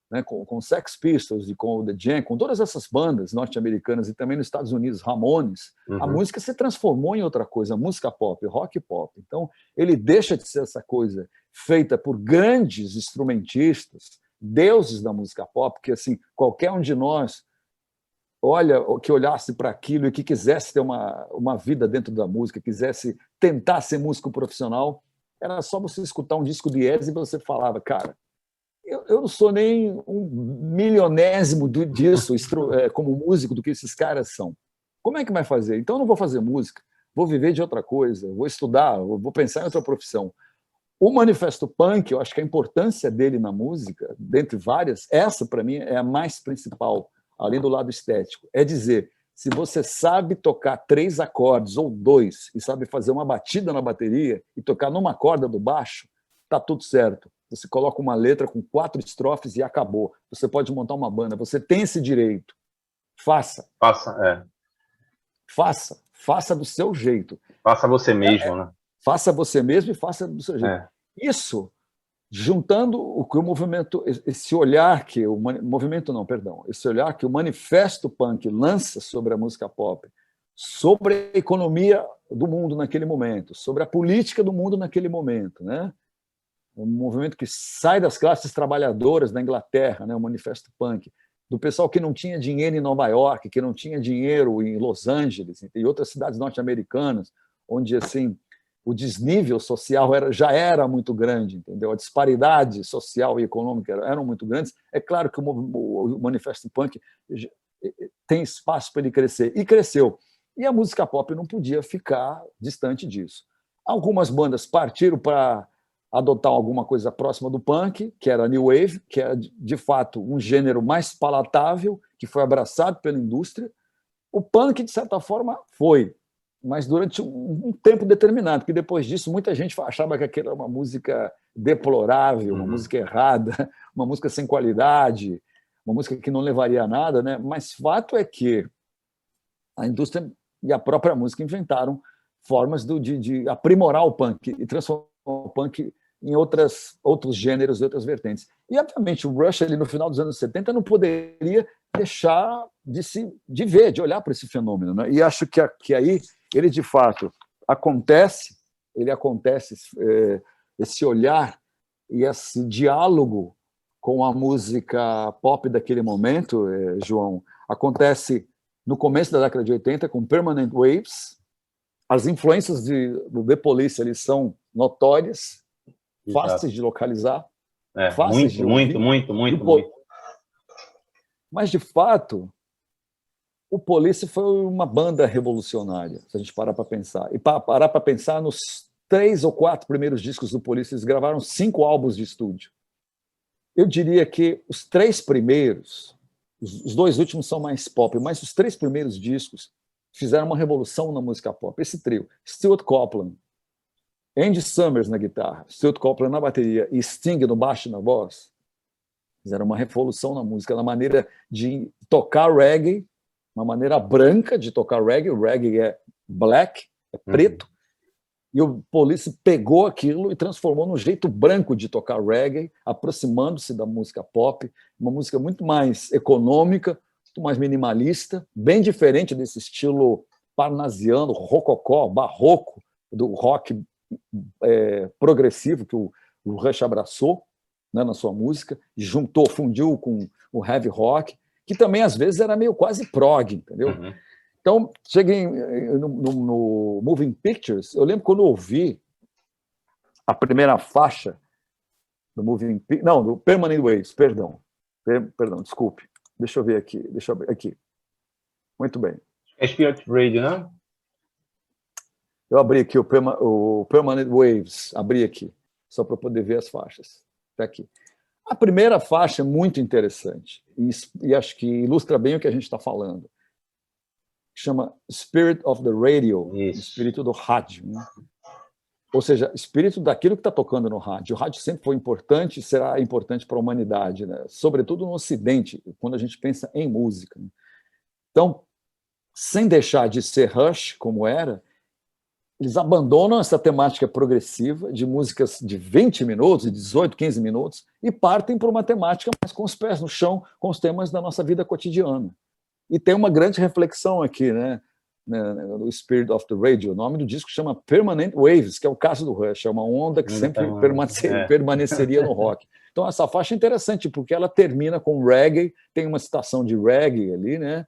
né, com Sex Pistols e com o The Jam, com todas essas bandas norte-americanas e também nos Estados Unidos, Ramones, a música se transformou em outra coisa, a música pop, rock pop. Então, ele deixa de ser essa coisa feita por grandes instrumentistas, deuses da música pop, que assim, qualquer um de nós que olhasse para aquilo e que quisesse ter uma vida dentro da música, quisesse tentar ser músico profissional, era só você escutar um disco de Yes e você falava, cara, eu não sou nem um milionésimo disso como músico do que esses caras são. Como é que vai fazer? Então eu não vou fazer música, vou viver de outra coisa, vou estudar, vou pensar em outra profissão. O Manifesto Punk, eu acho que a importância dele na música, dentre várias, essa para mim é a mais principal. além do lado estético, é dizer, se você sabe tocar 3 acordes ou 2 e sabe fazer uma batida na bateria e tocar numa corda do baixo, está tudo certo. Você coloca uma letra com 4 estrofes e acabou. Você pode montar uma banda. Você tem esse direito. Faça. Faça do seu jeito. Faça você mesmo, né? Faça você mesmo e faça do seu jeito. Isso, juntando o que o movimento, esse olhar que o movimento não, perdão, esse olhar que o manifesto punk lança sobre a música pop, sobre a economia do mundo naquele momento, sobre a política do mundo naquele momento, né? Um movimento que sai das classes trabalhadoras da Inglaterra, né? O manifesto punk, do pessoal que não tinha dinheiro em Nova York, que não tinha dinheiro em Los Angeles e outras cidades norte-americanas, onde assim o desnível social já era muito grande, entendeu? A disparidade social e econômica eram muito grandes. É claro que o manifesto punk tem espaço para ele crescer, e cresceu. E a música pop não podia ficar distante disso. Algumas bandas partiram para adotar alguma coisa próxima do punk, que era a New Wave, que era, de fato, um gênero mais palatável, que foi abraçado pela indústria. O punk, de certa forma, foi, mas durante um tempo determinado, porque depois disso muita gente achava que aquilo era uma música deplorável, uma música errada, uma música sem qualidade, uma música que não levaria a nada, né? Mas fato é que a indústria e a própria música inventaram formas de aprimorar o punk e transformar o punk em outros gêneros e outras vertentes. E, obviamente, o Rush, ali, no final dos anos 70, não poderia deixar de ver, de olhar para esse fenômeno, né? E acho que aí ele, de fato, acontece, esse olhar e esse diálogo com a música pop daquele momento, João, acontece no começo da década de 80, com Permanent Waves. As influências do The Police ali são notórias, fáceis de localizar, fáceis de ouvir. Muito. Mas, de fato, o Police foi uma banda revolucionária, se a gente parar para pensar. E parar para pensar nos 3 ou 4 primeiros discos do Police, eles gravaram 5 álbuns de estúdio. Eu diria que os 3 primeiros, os 2 últimos são mais pop, mas os 3 primeiros discos fizeram uma revolução na música pop. Esse trio, Stuart Copeland, Andy Summers na guitarra, Stuart Copeland na bateria e Sting no baixo e na voz, fizeram uma revolução na música, na maneira de tocar reggae, uma maneira branca de tocar reggae. O reggae é black, é preto, e o Police pegou aquilo e transformou num jeito branco de tocar reggae, aproximando-se da música pop, uma música muito mais econômica, muito mais minimalista, bem diferente desse estilo parnasiano, rococó, barroco, do rock progressivo que o Rush abraçou, né, na sua música, e fundiu com o heavy rock, que também às vezes era meio quase prog, entendeu? Então, cheguei no Moving Pictures, eu lembro quando eu ouvi a primeira faixa do do Permanent Waves, perdão, desculpe, deixa eu ver aqui. Muito bem. É Spirit Radio, né? Eu abri aqui o Permanent Waves, abri aqui, só para poder ver as faixas. Está aqui. A primeira faixa é muito interessante, e acho que ilustra bem o que a gente está falando. Chama Spirit of the Radio, espírito do rádio, né? Ou seja, espírito daquilo que está tocando no rádio. O rádio sempre foi importante e será importante para a humanidade, né? Sobretudo no Ocidente, quando a gente pensa em música, né? Então, sem deixar de ser Rush, como era, eles abandonam essa temática progressiva de músicas de 20 minutos, 18, 15 minutos, e partem para uma temática mais com os pés no chão, com os temas da nossa vida cotidiana. E tem uma grande reflexão aqui, né, no Spirit of the Radio. O nome do disco chama Permanent Waves, que é o caso do Rush, é uma onda que sempre permaneceria no rock. Então essa faixa é interessante, porque ela termina com reggae, tem uma citação de reggae ali, né?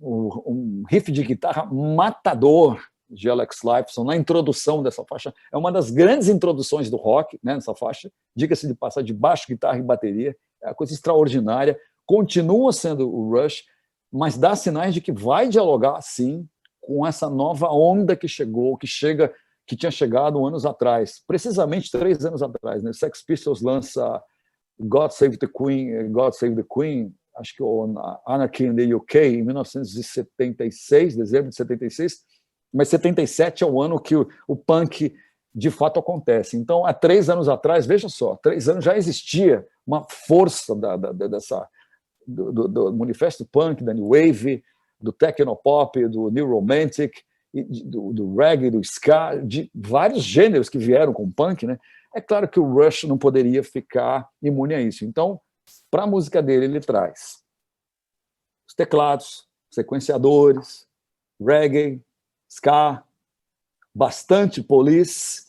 Um riff de guitarra matador de Alex Lifeson na introdução dessa faixa. É uma das grandes introduções do rock, né, nessa faixa. Diga-se de passar de baixo, guitarra e bateria. É uma coisa extraordinária. Continua sendo o Rush, mas dá sinais de que vai dialogar, sim, com essa nova onda que tinha chegado anos atrás, precisamente 3 anos atrás, né? Sex Pistols lança God Save the Queen, acho que o Anarchy in the UK, em 1976, dezembro de 76, mas 77 é o ano que o punk de fato acontece. Então, há 3 anos atrás, veja só, 3 anos já existia uma força do manifesto punk, da New Wave, do Technopop, do New Romantic, do reggae, do ska, de vários gêneros que vieram com o punk, né? É claro que o Rush não poderia ficar imune a isso. Então, para a música dele, ele traz os teclados, sequenciadores, reggae, ska, bastante Police.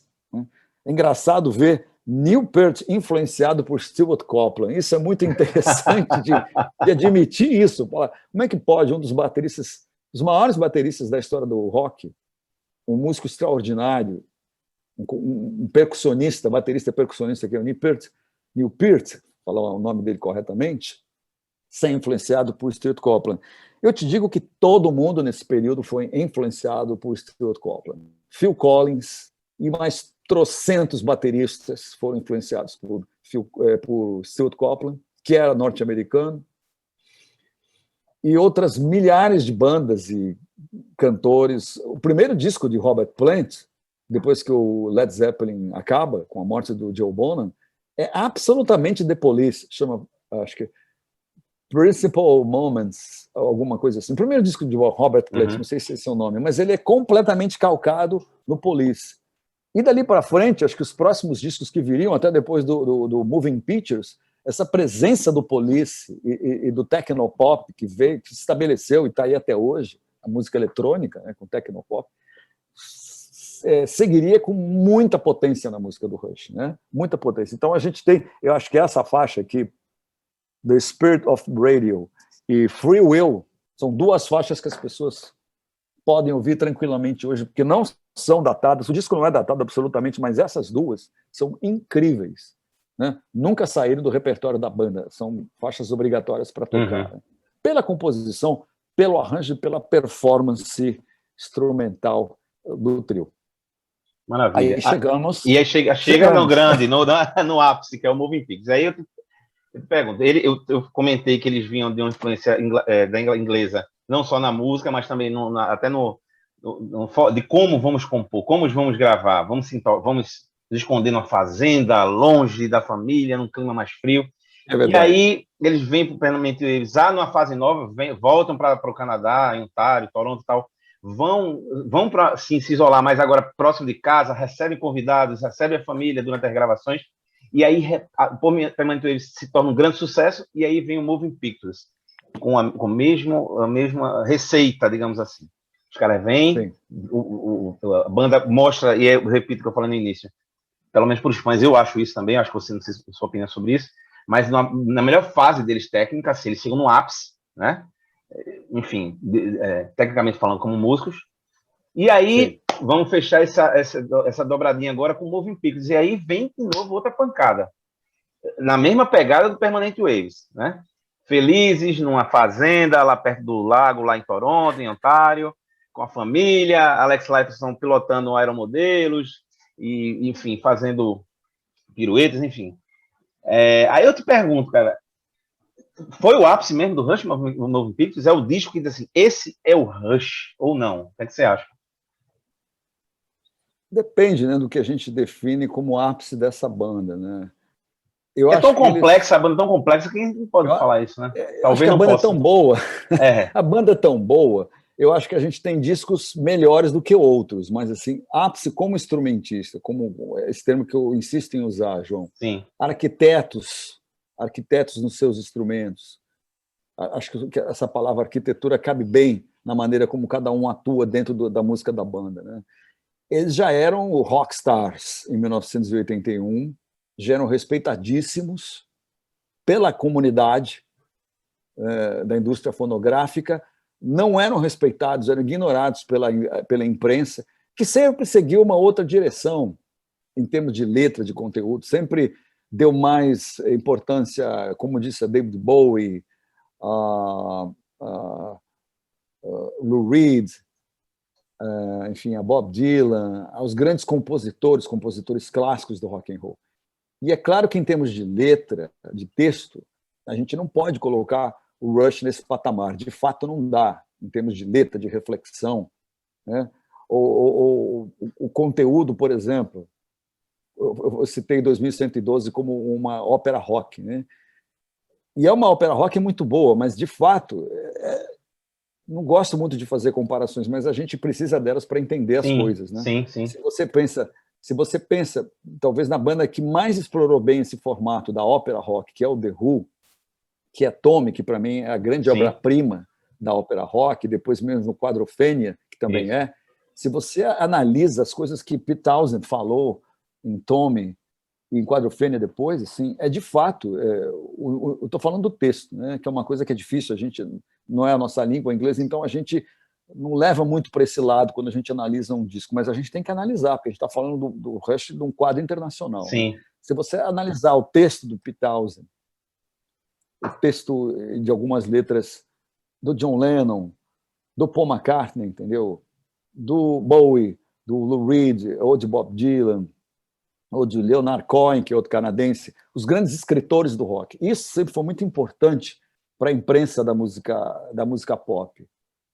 É engraçado ver Neil Peart influenciado por Stewart Copeland. Isso é muito interessante de admitir isso. Como é que pode um dos bateristas, os maiores bateristas da história do rock, um músico extraordinário, um percussionista, baterista percussionista, que é o Neil Peart, falar o nome dele corretamente, ser influenciado por Stewart Copeland. Eu te digo que todo mundo nesse período foi influenciado por Stewart Copeland. Phil Collins e mais trocentos bateristas foram influenciados por Stewart Copeland, que era norte-americano, e outras milhares de bandas e cantores. O primeiro disco de Robert Plant, depois que o Led Zeppelin acaba, com a morte do Joe Bonham, é absolutamente The Police, chama, acho que Principal Moments, alguma coisa assim. O primeiro disco de Robert Plant, não sei se esse é o nome, mas ele é completamente calcado no Police. E dali para frente, acho que os próximos discos que viriam, até depois do Moving Pictures, essa presença do Police e do Technopop que veio, que se estabeleceu e está aí até hoje, a música eletrônica, né, com Technopop, seguiria com muita potência na música do Rush, né? Muita potência. Então a gente tem, eu acho que essa faixa aqui, The Spirit of Radio e Free Will, são 2 faixas que as pessoas podem ouvir tranquilamente hoje, porque não são datadas, o disco não é datado absolutamente, mas essas 2 são incríveis, né? Nunca saíram do repertório da banda, são faixas obrigatórias para tocar, né? Pela composição, pelo arranjo e pela performance instrumental do trio. Maravilha. Aí chegamos... E aí chega no grande, no ápice, que é o Moving Pictures. Aí eu te pergunto, eu comentei que eles vinham de uma influência da inglesa, não só na música, mas também até de como vamos compor, como vamos gravar, vamos nos esconder numa fazenda, longe da família, num clima mais frio. E aí eles vêm para o Pernambuco, eles numa fase nova, voltam para o Canadá, em Ontário, Toronto e tal, vão para se isolar mais agora próximo de casa, recebem convidados, recebem a família durante as gravações, e aí o Pernambuco se torna um grande sucesso, e aí vem o Moving Pictures, com a mesma receita, digamos assim. Os caras vêm, a banda mostra, e eu repito o que eu falei no início, pelo menos para os fãs, eu acho isso também, acho que você não sei a sua opinião sobre isso, mas na melhor fase deles técnica, assim, eles chegam no ápice, né? Enfim, tecnicamente falando, como músicos. E aí, vamos fechar essa dobradinha agora com o Moving Pictures. E aí vem de novo outra pancada. Na mesma pegada do Permanent Waves, né? Felizes numa fazenda lá perto do lago, lá em Toronto, em Ontário, com a família, Alex Lifeson pilotando aeromodelos, e, enfim, fazendo piruetas, enfim. Aí eu te pergunto, cara, foi o ápice mesmo do Rush, o Moving Pictures? É o disco que diz assim, esse é o Rush, ou não? O que é que você acha? Depende, né, do que a gente define como ápice dessa banda, né? É tão complexa, a banda é tão complexa que não pode falar isso, né? Talvez não possa. A banda é tão boa. A banda é tão boa. Eu acho que a gente tem discos melhores do que outros, mas assim, ápice como instrumentista, como esse termo que eu insisto em usar, João. Sim. Arquitetos nos seus instrumentos. Acho que essa palavra arquitetura cabe bem na maneira como cada um atua dentro da música da banda, né? Eles já eram rockstars em 1981, já eram respeitadíssimos pela comunidade da indústria fonográfica, não eram respeitados, eram ignorados pela imprensa, que sempre seguiu uma outra direção em termos de letra, de conteúdo, sempre deu mais importância, como disse a David Bowie, Lou Reed, enfim, a Bob Dylan, aos grandes compositores clássicos do rock and roll. E é claro que em termos de letra, de texto, a gente não pode colocar o Rush nesse patamar. De fato, não dá, em termos de letra, de reflexão, né? O conteúdo, por exemplo, eu citei 2112 como uma ópera rock, né? E é uma ópera rock muito boa, mas, de fato, não gosto muito de fazer comparações, mas a gente precisa delas para entender as coisas, né? Sim, sim. Se você pensa, talvez na banda que mais explorou bem esse formato da ópera rock, que é o The Who, que é Tommy, que para mim é a grande obra-prima da ópera rock, depois mesmo no Quadrophenia, que também é. Se você analisa as coisas que Pete Townshend falou em Tommy e em Quadrophenia depois, assim, de fato, eu estou falando do texto, né, que é uma coisa que é difícil, a gente não é a nossa língua inglesa, então a gente não leva muito para esse lado quando a gente analisa um disco, mas a gente tem que analisar, porque a gente está falando do Rush de um quadro internacional. Sim. Né? Se você analisar o texto do Pete Townshend, o texto de algumas letras do John Lennon, do Paul McCartney, entendeu? Do Bowie, do Lou Reed, ou de Bob Dylan, ou de Leonard Cohen, que é outro canadense, os grandes escritores do rock. Isso sempre foi muito importante para a imprensa da música pop.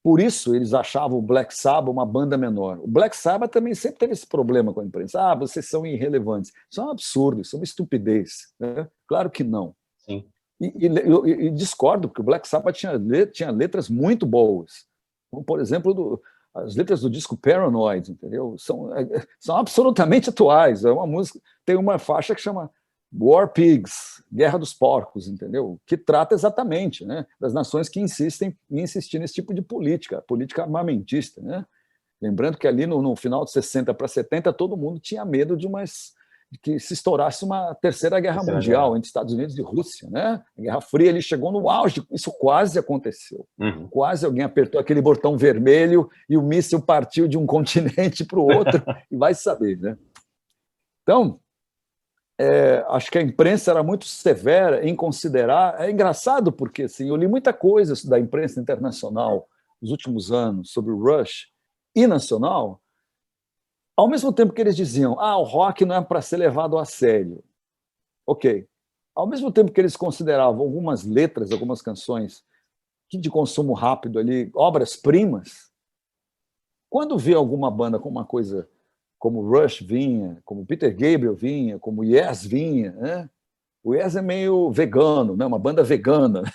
Por isso, eles achavam o Black Sabbath uma banda menor. O Black Sabbath também sempre teve esse problema com a imprensa. Vocês são irrelevantes. Isso é um absurdo, isso é uma estupidez. Né? Claro que não. Sim. E discordo, porque o Black Sabbath tinha letras muito boas. Como, por exemplo, as letras do disco Paranoid, entendeu? São absolutamente atuais. É uma música, tem uma faixa que chama War Pigs, Guerra dos Porcos, entendeu? Que trata exatamente, né, das nações que insistem em insistir nesse tipo de política armamentista, né? Lembrando que ali no final de 60 para 70 todo mundo tinha medo de que se estourasse uma terceira guerra mundial entre Estados Unidos e Rússia, né? A Guerra Fria ele chegou no auge, isso quase aconteceu. Quase alguém apertou aquele botão vermelho e o míssil partiu de um continente para o outro, e vai saber, né? Então, acho que a imprensa era muito severa em considerar. É engraçado porque assim, eu li muita coisa da imprensa internacional nos últimos anos sobre o Rush e nacional, ao mesmo tempo que eles diziam o rock não é para ser levado a sério. Ok. Ao mesmo tempo que eles consideravam algumas letras, algumas canções de consumo rápido ali, obras-primas, quando vê alguma banda com uma coisa como Rush vinha, como Peter Gabriel vinha, como Yes vinha, né? O Yes é meio vegano, né? Uma banda vegana. Né?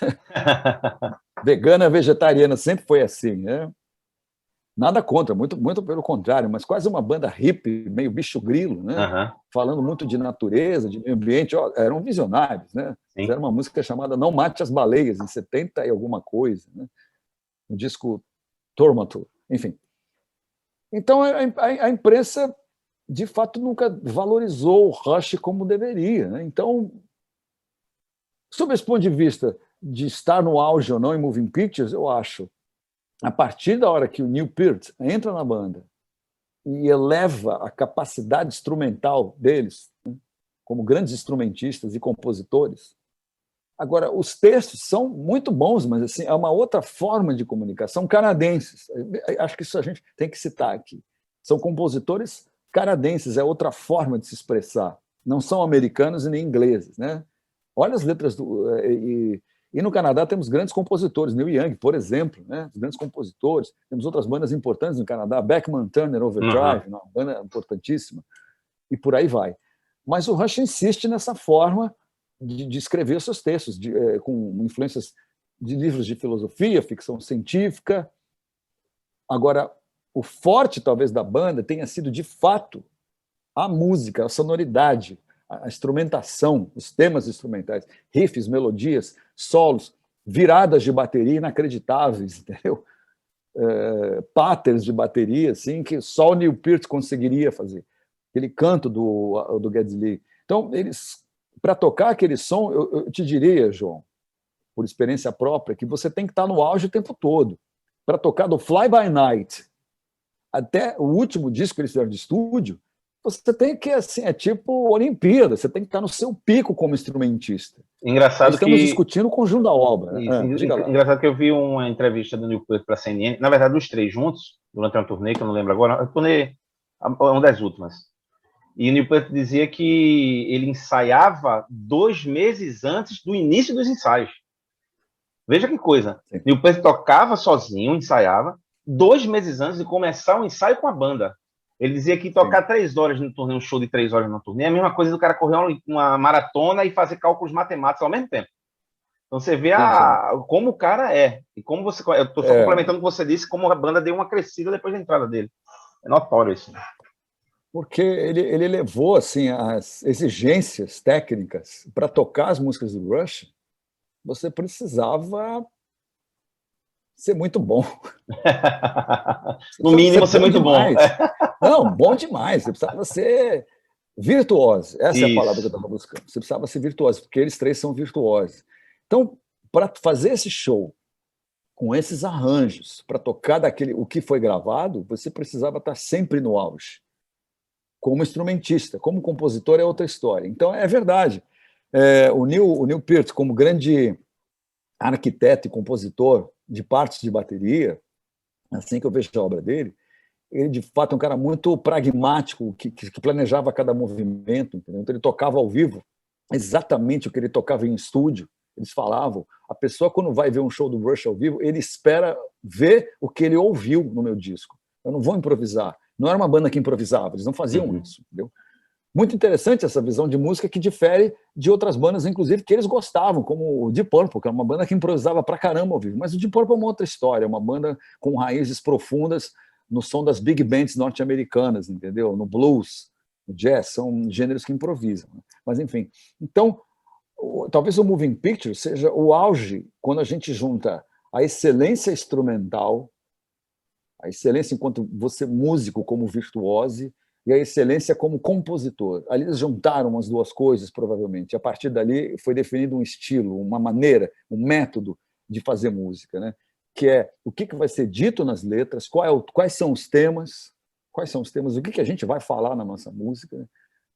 Vegana, vegetariana, sempre foi assim, né? Nada contra, muito, muito pelo contrário, mas quase uma banda hippie, meio bicho grilo, né? Falando muito de natureza, de meio ambiente. Eram visionários, né? Fizeram uma música chamada Não Mate as Baleias, em 70 e alguma coisa, né? Um disco Tormator, enfim. Então, a imprensa, de fato, nunca valorizou o Rush como deveria. Né? Então, sob esse ponto de vista de estar no auge ou não em Moving Pictures, eu acho, a partir da hora que o Neil Peart entra na banda e eleva a capacidade instrumental deles, né, como grandes instrumentistas e compositores. Agora, os textos são muito bons, mas assim, é uma outra forma de comunicação, canadenses. Acho que isso a gente tem que citar aqui. São compositores canadenses, é outra forma de se expressar. Não são americanos e nem ingleses. Né? Olha as letras E no Canadá temos grandes compositores, Neil Young, por exemplo, né? Os grandes compositores. Temos outras bandas importantes no Canadá, Beckman Turner Overdrive, uma banda importantíssima, e por aí vai. Mas o Rush insiste nessa forma de escrever seus textos, com influências de livros de filosofia, ficção científica. Agora, o forte, talvez, da banda tenha sido, de fato, a música, a sonoridade, a instrumentação, os temas instrumentais, riffs, melodias, solos, viradas de bateria inacreditáveis, entendeu? Patterns de bateria, assim, que só o Neil Peart conseguiria fazer. Aquele canto do Geddy Lee. Então, para tocar aquele som, eu te diria, João, por experiência própria, que você tem que estar no auge o tempo todo. Para tocar do Fly By Night até o último disco que eles fizeram de estúdio, você tem que, assim, é tipo Olimpíada, você tem que estar no seu pico como instrumentista. Engraçado Estamos discutindo o conjunto da obra. Engraçado que eu vi uma entrevista do Neil Peart para a CNN, na verdade, os três juntos, durante uma turnê, que eu não lembro agora, a turnê é uma das últimas. E o Neil Peart dizia que ele ensaiava 2 meses antes do início dos ensaios. Veja que coisa. Sim. Neil Peart tocava sozinho, ensaiava, 2 meses antes de começar o ensaio com a banda. Ele dizia que tocar 3 horas no turnê, um show de 3 horas no turnê, é a mesma coisa do cara correr uma maratona e fazer cálculos matemáticos ao mesmo tempo. Então você vê como o cara é. E como você. Eu estou só complementando o que você disse, como a banda deu uma crescida depois da entrada dele. É notório isso. Porque ele levou assim, as exigências técnicas para tocar as músicas do Rush. Você precisava ser muito bom. No mínimo, ser muito bom. Não, bom demais. Você precisava ser virtuoso. Essa é a palavra que eu estava buscando. Você precisava ser virtuoso, porque eles 3 são virtuosos. Então, para fazer esse show com esses arranjos, para tocar o que foi gravado, você precisava estar sempre no auge. Como instrumentista, como compositor é outra história. Então, é verdade. O Neil Peart, como grande arquiteto e compositor de partes de bateria, assim que eu vejo a obra dele, ele, de fato, é um cara muito pragmático, que planejava cada movimento, entendeu? Então, ele tocava ao vivo exatamente o que ele tocava em estúdio. Eles falavam, a pessoa, quando vai ver um show do Rush ao vivo, ele espera ver o que ele ouviu no meu disco. Eu não vou improvisar. Não era uma banda que improvisava, eles não faziam isso, entendeu? Muito interessante essa visão de música que difere de outras bandas, inclusive, que eles gostavam, como o Deep Purple, que é uma banda que improvisava pra caramba ao vivo. Mas o Deep Purple é uma outra história, é uma banda com raízes profundas no som das big bands norte-americanas, entendeu? No blues, no jazz, são gêneros que improvisam. Mas, enfim. Então, talvez o Moving Picture seja o auge quando a gente junta a excelência instrumental, a excelência enquanto você músico como virtuose, e a excelência como compositor. Ali eles juntaram as duas coisas, provavelmente. E a partir dali foi definido um estilo, uma maneira, um método de fazer música, né? Que é o que vai ser dito nas letras, quais são os temas, o que a gente vai falar na nossa música. Né?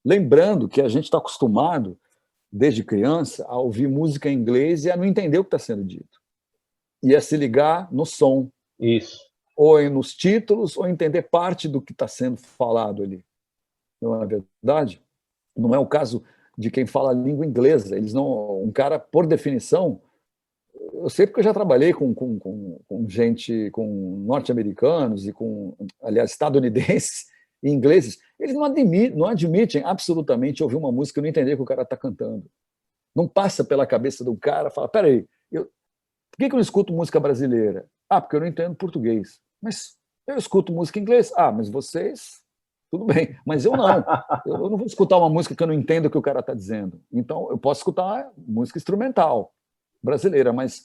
Lembrando que a gente está acostumado, desde criança, a ouvir música em inglês e a não entender o que está sendo dito. E a se ligar no som. Isso. Ou nos títulos, ou entender parte do que está sendo falado ali. Não é verdade? Não é o caso de quem fala a língua inglesa. Eles não, um cara, por definição, eu sei porque eu já trabalhei com gente, com norte-americanos e aliás, estadunidenses e ingleses. Eles não admitem absolutamente ouvir uma música e não entender o que o cara está cantando. Não passa pela cabeça do cara, fala, peraí, por que eu não escuto música brasileira? Porque eu não entendo português. Mas eu escuto música em inglês. Mas vocês, tudo bem. Mas eu não. Eu não vou escutar uma música que eu não entendo o que o cara está dizendo. Então, eu posso escutar música instrumental brasileira, mas...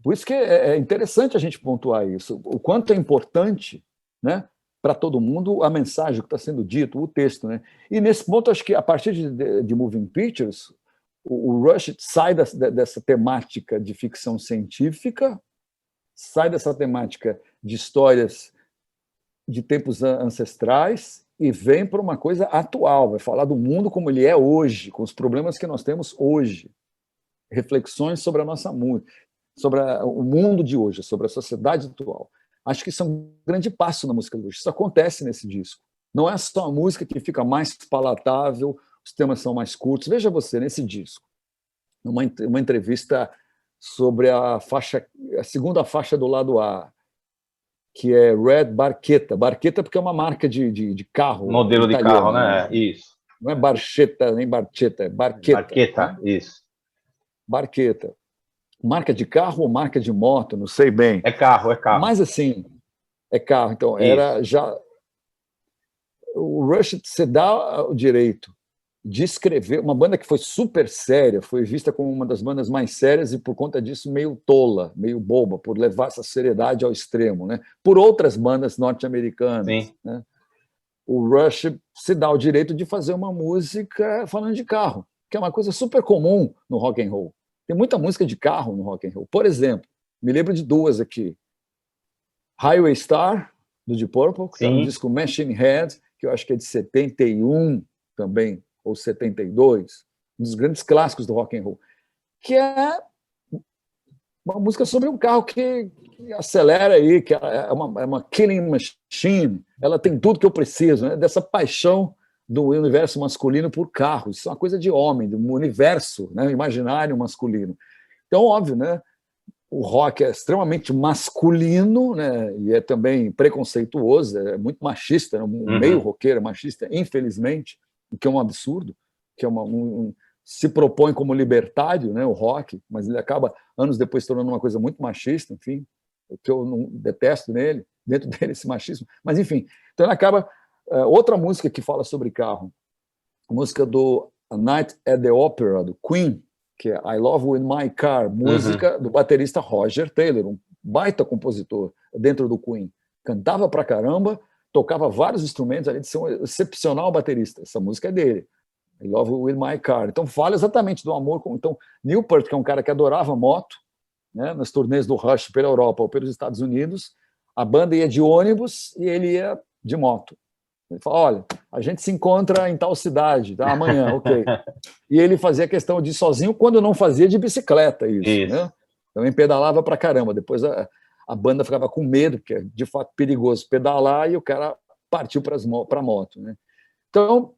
Por isso que é interessante a gente pontuar isso. O quanto é importante, né, para todo mundo a mensagem que está sendo dito, o texto. Né? E nesse ponto, acho que a partir de Moving Pictures, o Rush sai dessa temática de ficção científica, sai dessa temática de histórias de tempos ancestrais e vem para uma coisa atual, vai falar do mundo como ele é hoje, com os problemas que nós temos hoje, reflexões sobre a nossa música, sobre o mundo de hoje, sobre a sociedade atual. Acho que isso é um grande passo na música de hoje. Isso acontece nesse disco. Não é só a música que fica mais palatável, os temas são mais curtos. Veja você, nesse disco, uma entrevista sobre a segunda faixa do lado A, que é Red Barchetta. Barchetta porque é uma marca de carro. Modelo italiano, de carro, né? Isso. Não é Barchetta nem Barchetta, é Barchetta. Barchetta, né? Isso. Barchetta. Marca de carro ou marca de moto, não sei bem. É carro. Mas assim, é carro. Então, era já... O Rush, você dá o direito de escrever, uma banda que foi super séria, foi vista como uma das bandas mais sérias e, por conta disso, meio tola, meio boba, por levar essa seriedade ao extremo, né? Por outras bandas norte-americanas. Né? O Rush se dá o direito de fazer uma música falando de carro, que é uma coisa super comum no rock and roll. Tem muita música de carro no rock and roll. Por exemplo, me lembro de duas aqui. Highway Star, do Deep Purple, que é um disco Machine Head, que eu acho que é de 71 também, ou 72, um dos grandes clássicos do rock and roll, que é uma música sobre um carro que acelera aí, que é uma killing machine, ela tem tudo que eu preciso, né? Dessa paixão do universo masculino por carros. Isso é uma coisa de homem, do universo, né? Imaginário masculino. Então, óbvio, né? O rock é extremamente masculino, né? E é também preconceituoso, é muito machista, né? O meio roqueiro é machista, infelizmente, o que é um absurdo, que é se propõe como libertário, né? O rock, mas ele acaba anos depois se tornando uma coisa muito machista, enfim, o que eu não detesto nele, dentro dele esse machismo, mas enfim, então ele acaba outra música que fala sobre carro, a música do A Night at the Opera do Queen, que é I Love You in My Car, música do baterista Roger Taylor, um baita compositor dentro do Queen. Cantava pra caramba, tocava vários instrumentos, além de ser um excepcional baterista. Essa música é dele. I Love You in My Car. Então fala exatamente do amor. Então Newport, que é um cara que adorava moto, né, nas turnês do Rush pela Europa ou pelos Estados Unidos, a banda ia de ônibus e ele ia de moto. Ele fala, olha, a gente se encontra em tal cidade, tá? Amanhã, ok. E ele fazia questão de ir sozinho, quando não fazia de bicicleta, isso. Né? Também pedalava pra caramba. Depois a banda ficava com medo, porque é de fato perigoso pedalar, e o cara partiu para a moto. Né? Então,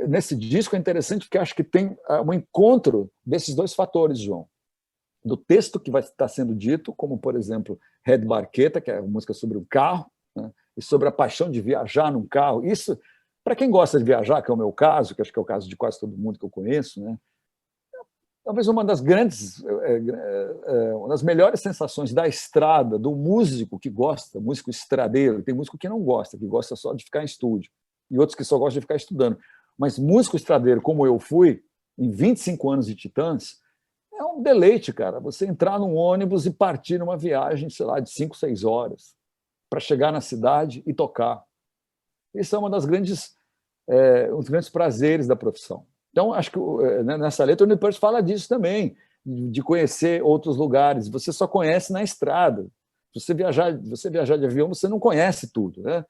nesse disco é interessante porque acho que tem um encontro desses dois fatores, João. Do texto que vai estar sendo dito, como, por exemplo, Red Barqueta, que é uma música sobre um carro, né? E sobre a paixão de viajar num carro. Isso, para quem gosta de viajar, que é o meu caso, que acho que é o caso de quase todo mundo que eu conheço, né? Talvez uma das uma das melhores sensações da estrada, do músico que gosta, músico estradeiro, tem músico que não gosta, que gosta só de ficar em estúdio, e outros que só gostam de ficar estudando. Mas músico estradeiro, como eu fui, em 25 anos de Titãs, é um deleite, cara, você entrar num ônibus e partir numa viagem, sei lá, de 5, 6 horas, para chegar na cidade e tocar. Isso é uma das um dos grandes prazeres da profissão. Então, acho que nessa letra o Neil Peart fala disso também, de conhecer outros lugares. Você só conhece na estrada. Se você viajar de avião, você não conhece tudo, né?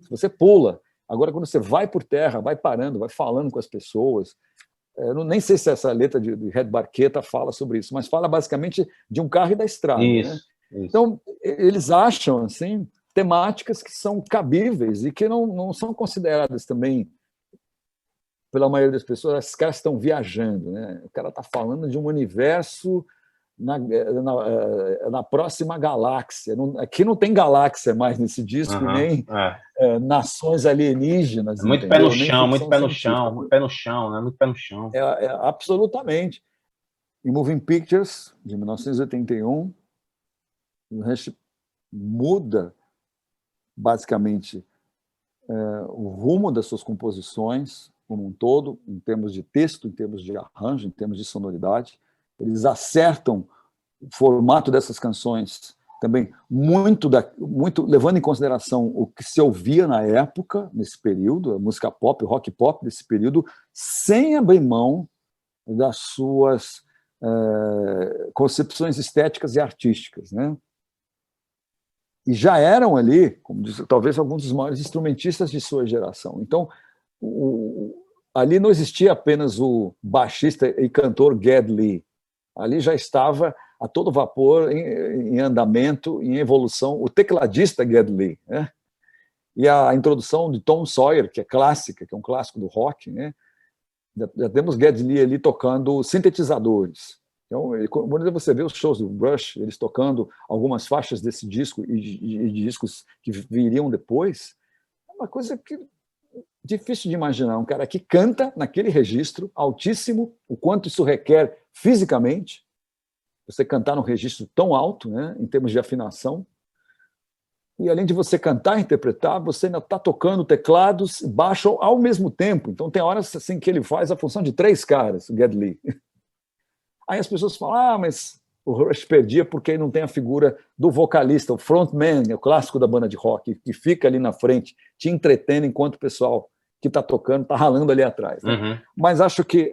Você pula. Agora, quando você vai por terra, vai parando, vai falando com as pessoas. Nem sei se essa letra de Red Barqueta fala sobre isso, mas fala basicamente de um carro e da estrada. Isso, né? isso. Então, eles acham assim, temáticas que são cabíveis e que não são consideradas também, pela maioria das pessoas, esses caras estão viajando. Né? O cara está falando de um universo na próxima galáxia. Aqui não tem galáxia mais nesse disco, nem nações alienígenas. É muito entendeu? pé no chão, muito pé no chão, muito pé no chão, né? Muito pé no chão. Absolutamente. Em Moving Pictures, de 1981, o Rush muda basicamente o rumo das suas composições como um todo, em termos de texto, em termos de arranjo, em termos de sonoridade. Eles acertam o formato dessas canções também muito levando em consideração o que se ouvia na época, nesse período, a música pop, o rock pop desse período, sem abrir mão das suas concepções estéticas e artísticas, né? E já eram ali, como diz, talvez alguns dos maiores instrumentistas de sua geração. Então, ali não existia apenas o baixista e cantor Geddy Lee. Ali já estava a todo vapor, em andamento, em evolução, o tecladista Geddy Lee. Né? E a introdução de Tom Sawyer, que é clássica, que é um clássico do rock, né? Já temos Geddy Lee ali tocando sintetizadores. Então, quando você vê os shows do Rush, eles tocando algumas faixas desse disco e discos que viriam depois, é uma coisa que difícil de imaginar. Um cara que canta naquele registro altíssimo, o quanto isso requer fisicamente, você cantar num registro tão alto, né, em termos de afinação, e além de você cantar e interpretar, você ainda está tocando teclados e baixo ao mesmo tempo. Então tem horas assim que ele faz a função de 3 caras, o Geddy Lee. Aí as pessoas falam, mas o Rush perdia porque não tem a figura do vocalista, o frontman, o clássico da banda de rock, que fica ali na frente, te entretendo enquanto o pessoal que está tocando está ralando ali atrás. Né? Mas acho que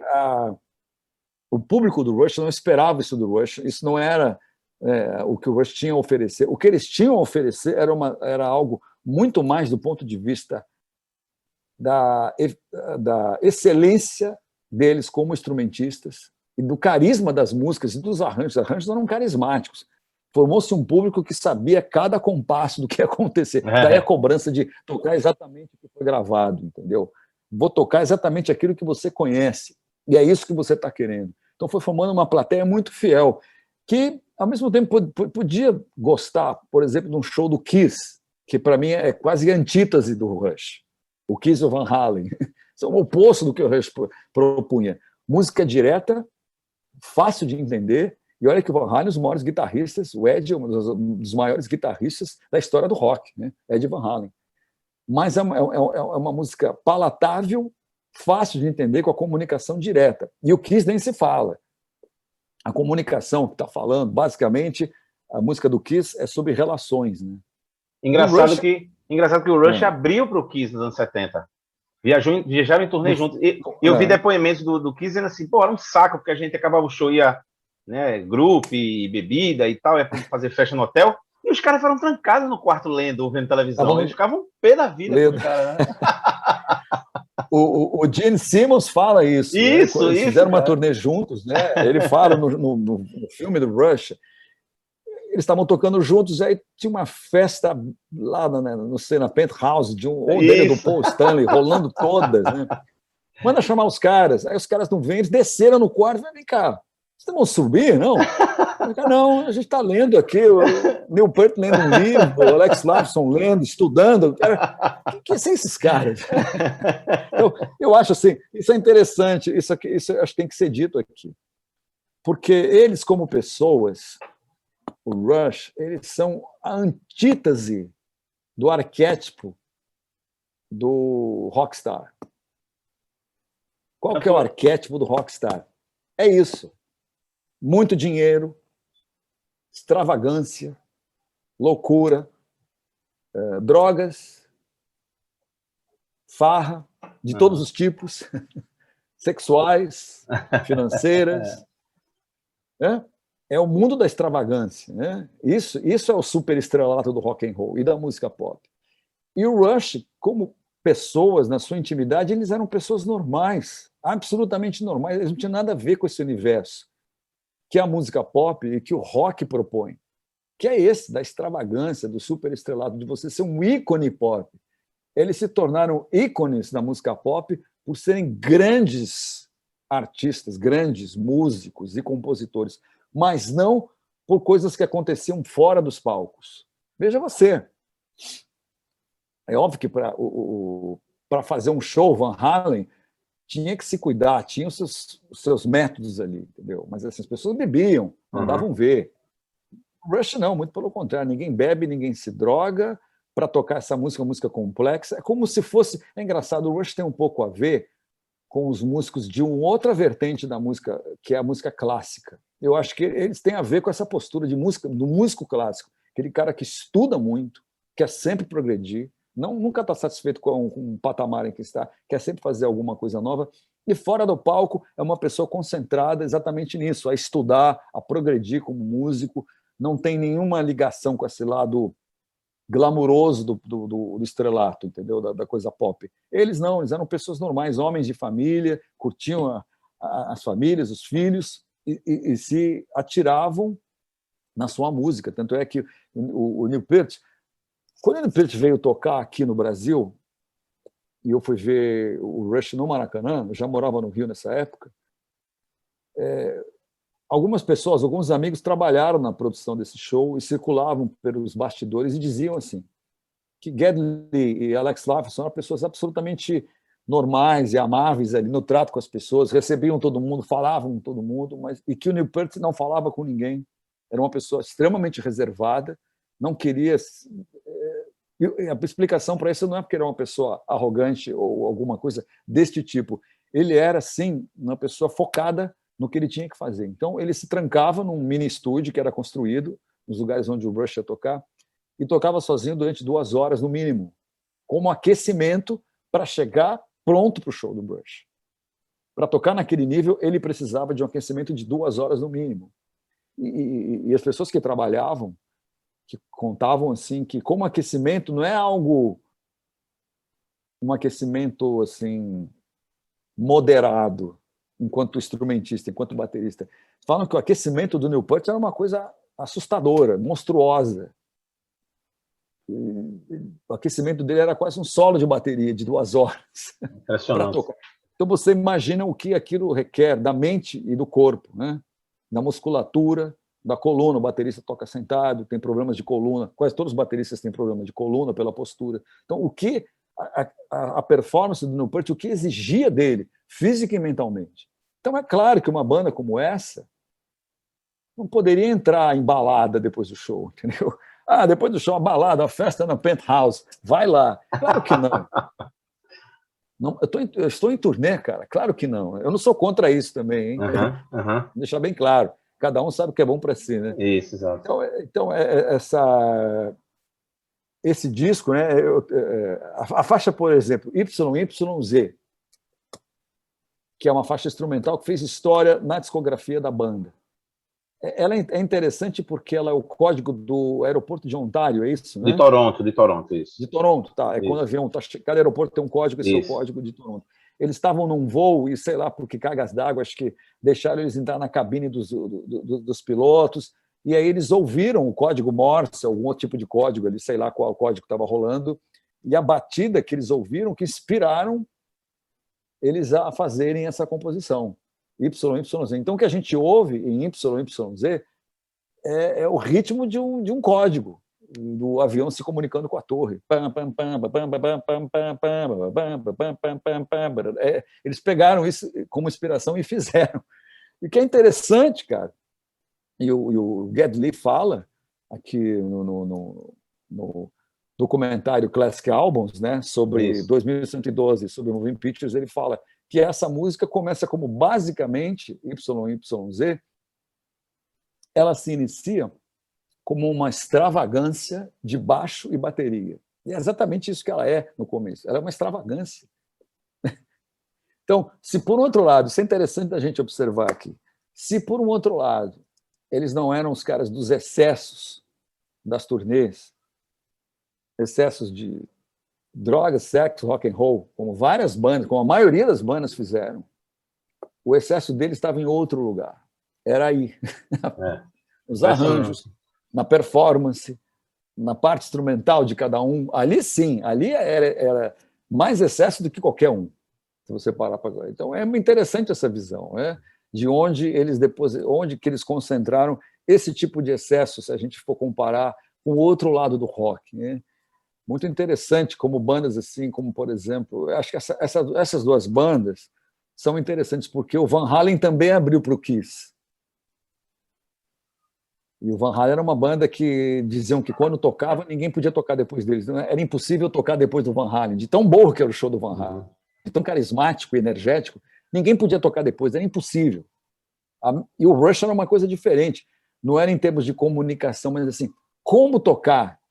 o público do Rush não esperava isso do Rush, isso não era o que o Rush tinha a oferecer. O que eles tinham a oferecer era algo muito mais do ponto de vista da excelência deles como instrumentistas, e do carisma das músicas e dos arranjos. Os arranjos eram carismáticos. Formou-se um público que sabia cada compasso do que ia acontecer. Daí a cobrança de tocar exatamente o que foi gravado, entendeu? Vou tocar exatamente aquilo que você conhece. E é isso que você está querendo. Então foi formando uma plateia muito fiel, que, ao mesmo tempo, podia gostar, por exemplo, de um show do Kiss, que para mim é quase antítese do Rush. O Kiss e o Van Halen são o oposto do que o Rush propunha. Música direta, fácil de entender, e olha que o Van Halen é um dos maiores guitarristas, o Ed é um dos maiores guitarristas da história do rock, né? Ed Van Halen. Mas é uma música palatável, fácil de entender, com a comunicação direta. E o Kiss nem se fala. A comunicação que está falando, basicamente, a música do Kiss é sobre relações, né? Engraçado que o Rush abriu para o Kiss nos anos 70. Viajaram em turnê juntos. E eu vi depoimentos do Kiss dizendo assim, pô, era um saco, porque a gente acabava o show, ia, né, grupo e bebida e tal, ia fazer festa no hotel, e os caras foram trancados no quarto lendo, vendo televisão. Eles ficavam pé da vida com os caras, né? O Gene Simmons fala isso. Eles fizeram uma turnê juntos, né? Ele fala no filme do Rush. Eles estavam tocando juntos, aí tinha uma festa lá na Penthouse, ou dele do Paul Stanley, rolando todas, né? Manda chamar os caras. Aí os caras não vêm, eles desceram no quarto e falaram, vem cá, vocês vão subir, não? Não, a gente está lendo aqui, o Neil Peart lendo um livro, o Alex Lifeson lendo, estudando. Quem são esses caras? Então, eu acho assim, isso é interessante, isso acho que tem que ser dito aqui. Porque eles, como pessoas, o Rush, eles são a antítese do arquétipo do rockstar. Qual que é o arquétipo do rockstar? É isso. Muito dinheiro, extravagância, loucura, drogas, farra de todos os tipos, sexuais, financeiras. É o mundo da extravagância, né? Isso é o superestrelato do rock and roll e da música pop. E o Rush, como pessoas na sua intimidade, eles eram pessoas normais, absolutamente normais. Eles não tinham nada a ver com esse universo que a música pop e que o rock propõe, que é esse da extravagância, do superestrelato, de você ser um ícone pop. Eles se tornaram ícones da música pop por serem grandes artistas, grandes músicos e compositores, mas não por coisas que aconteciam fora dos palcos. Veja você. É óbvio que para fazer um show, Van Halen tinha que se cuidar, tinha os seus métodos ali, entendeu? Mas assim, as pessoas bebiam, mandavam ver. O Rush não, muito pelo contrário, ninguém bebe, ninguém se droga para tocar essa música complexa. É como se fosse... É engraçado, o Rush tem um pouco a ver com os músicos de uma outra vertente da música, que é a música clássica. Eu acho que eles têm a ver com essa postura de música, do músico clássico, aquele cara que estuda muito, quer sempre progredir, nunca está satisfeito com o patamar em que está, quer sempre fazer alguma coisa nova, e fora do palco é uma pessoa concentrada exatamente nisso, a estudar, a progredir como músico, não tem nenhuma ligação com esse lado glamuroso do estrelato, entendeu? Da coisa pop. Eles não, eles eram pessoas normais, homens de família, curtiam as famílias, os filhos, e se atiravam na sua música. Tanto é que o Neil Peart, quando o Neil Peart veio tocar aqui no Brasil, e eu fui ver o Rush no Maracanã, eu já morava no Rio nessa época, algumas pessoas, alguns amigos trabalharam na produção desse show e circulavam pelos bastidores e diziam assim, que Geddy e Alex Lifeson eram pessoas absolutamente normais e amáveis ali no trato com as pessoas, recebiam todo mundo, falavam com todo mundo, e que o Neil Peart não falava com ninguém, era uma pessoa extremamente reservada, não queria... E a explicação para isso não é porque era uma pessoa arrogante ou alguma coisa deste tipo. Ele era, sim, uma pessoa focada no que ele tinha que fazer. Então, ele se trancava num mini estúdio que era construído, nos lugares onde o Rush ia tocar, e tocava sozinho durante 2 horas, no mínimo, como aquecimento para chegar pronto para o show do Rush. Para tocar naquele nível, ele precisava de um aquecimento de 2 horas, no mínimo. E as pessoas que trabalhavam, que contavam assim, que como aquecimento não é algo, um aquecimento assim, moderado, enquanto instrumentista, enquanto baterista. Falam que o aquecimento do Neil Peart era uma coisa assustadora, monstruosa. O aquecimento dele era quase um solo de bateria de 2 horas para tocar. Então, você imagina o que aquilo requer da mente e do corpo, né? Da musculatura, da coluna. O baterista toca sentado, tem problemas de coluna. Quase todos os bateristas têm problema de coluna pela postura. Então, o que a performance do Neil Peart, o que exigia dele, física e mentalmente. Então, é claro que uma banda como essa não poderia entrar embalada depois do show, entendeu? Ah, depois do show, uma balada, uma festa na Penthouse, vai lá. Claro que não. Não, eu estou em turnê, cara. Claro que não. Eu não sou contra isso também, hein? Vou deixar bem claro. Cada um sabe o que é bom para si, né? Isso, exato. Então esse disco, né? A faixa, por exemplo, YYZ, que é uma faixa instrumental que fez história na discografia da banda. Ela é interessante porque ela é o código do aeroporto de Ontário, é isso, né? De Toronto, isso. De Toronto, tá. É isso. Quando o avião está... Cada aeroporto tem um código, esse é o código de Toronto. Eles estavam num voo e, sei lá, por que cargas d'água, acho que deixaram eles entrar na cabine dos pilotos, e aí eles ouviram o código Morse, algum outro tipo de código ali, sei lá qual código estava rolando, e a batida que eles ouviram que inspiraram eles a fazerem essa composição. YYZ. Então, o que a gente ouve em YYZ é o ritmo de um código, do avião se comunicando com a torre. Eles pegaram isso como inspiração e fizeram. E que é interessante, cara, e o Geddy Lee fala aqui no documentário Classic Albums, né, sobre 2112, sobre o Moving Pictures, ele fala que essa música começa como basicamente YYZ, ela se inicia como uma extravagância de baixo e bateria. E é exatamente isso que ela é no começo. Ela é uma extravagância. Então, se por um outro lado, isso é interessante a gente observar aqui, se por um outro lado eles não eram os caras dos excessos das turnês, excessos de drogas, sexo, rock and roll, como várias bandas, como a maioria das bandas fizeram, o excesso deles estava em outro lugar. Era aí. Nos arranjos, na performance, na parte instrumental de cada um. Ali sim, ali era mais excesso do que qualquer um, se você parar para ver. Então é interessante essa visão, né? De onde que eles concentraram esse tipo de excesso, se a gente for comparar com o outro lado do rock, né? Muito interessante como bandas assim, como por exemplo, eu acho que essas duas bandas são interessantes porque o Van Halen também abriu para o Kiss. E o Van Halen era uma banda que diziam que quando tocava, ninguém podia tocar depois deles. Era impossível tocar depois do Van Halen, de tão bom que era o show do Van Halen, de tão carismático e energético, ninguém podia tocar depois, era impossível. E o Rush era uma coisa diferente. Não era em termos de comunicação, mas assim, como tocar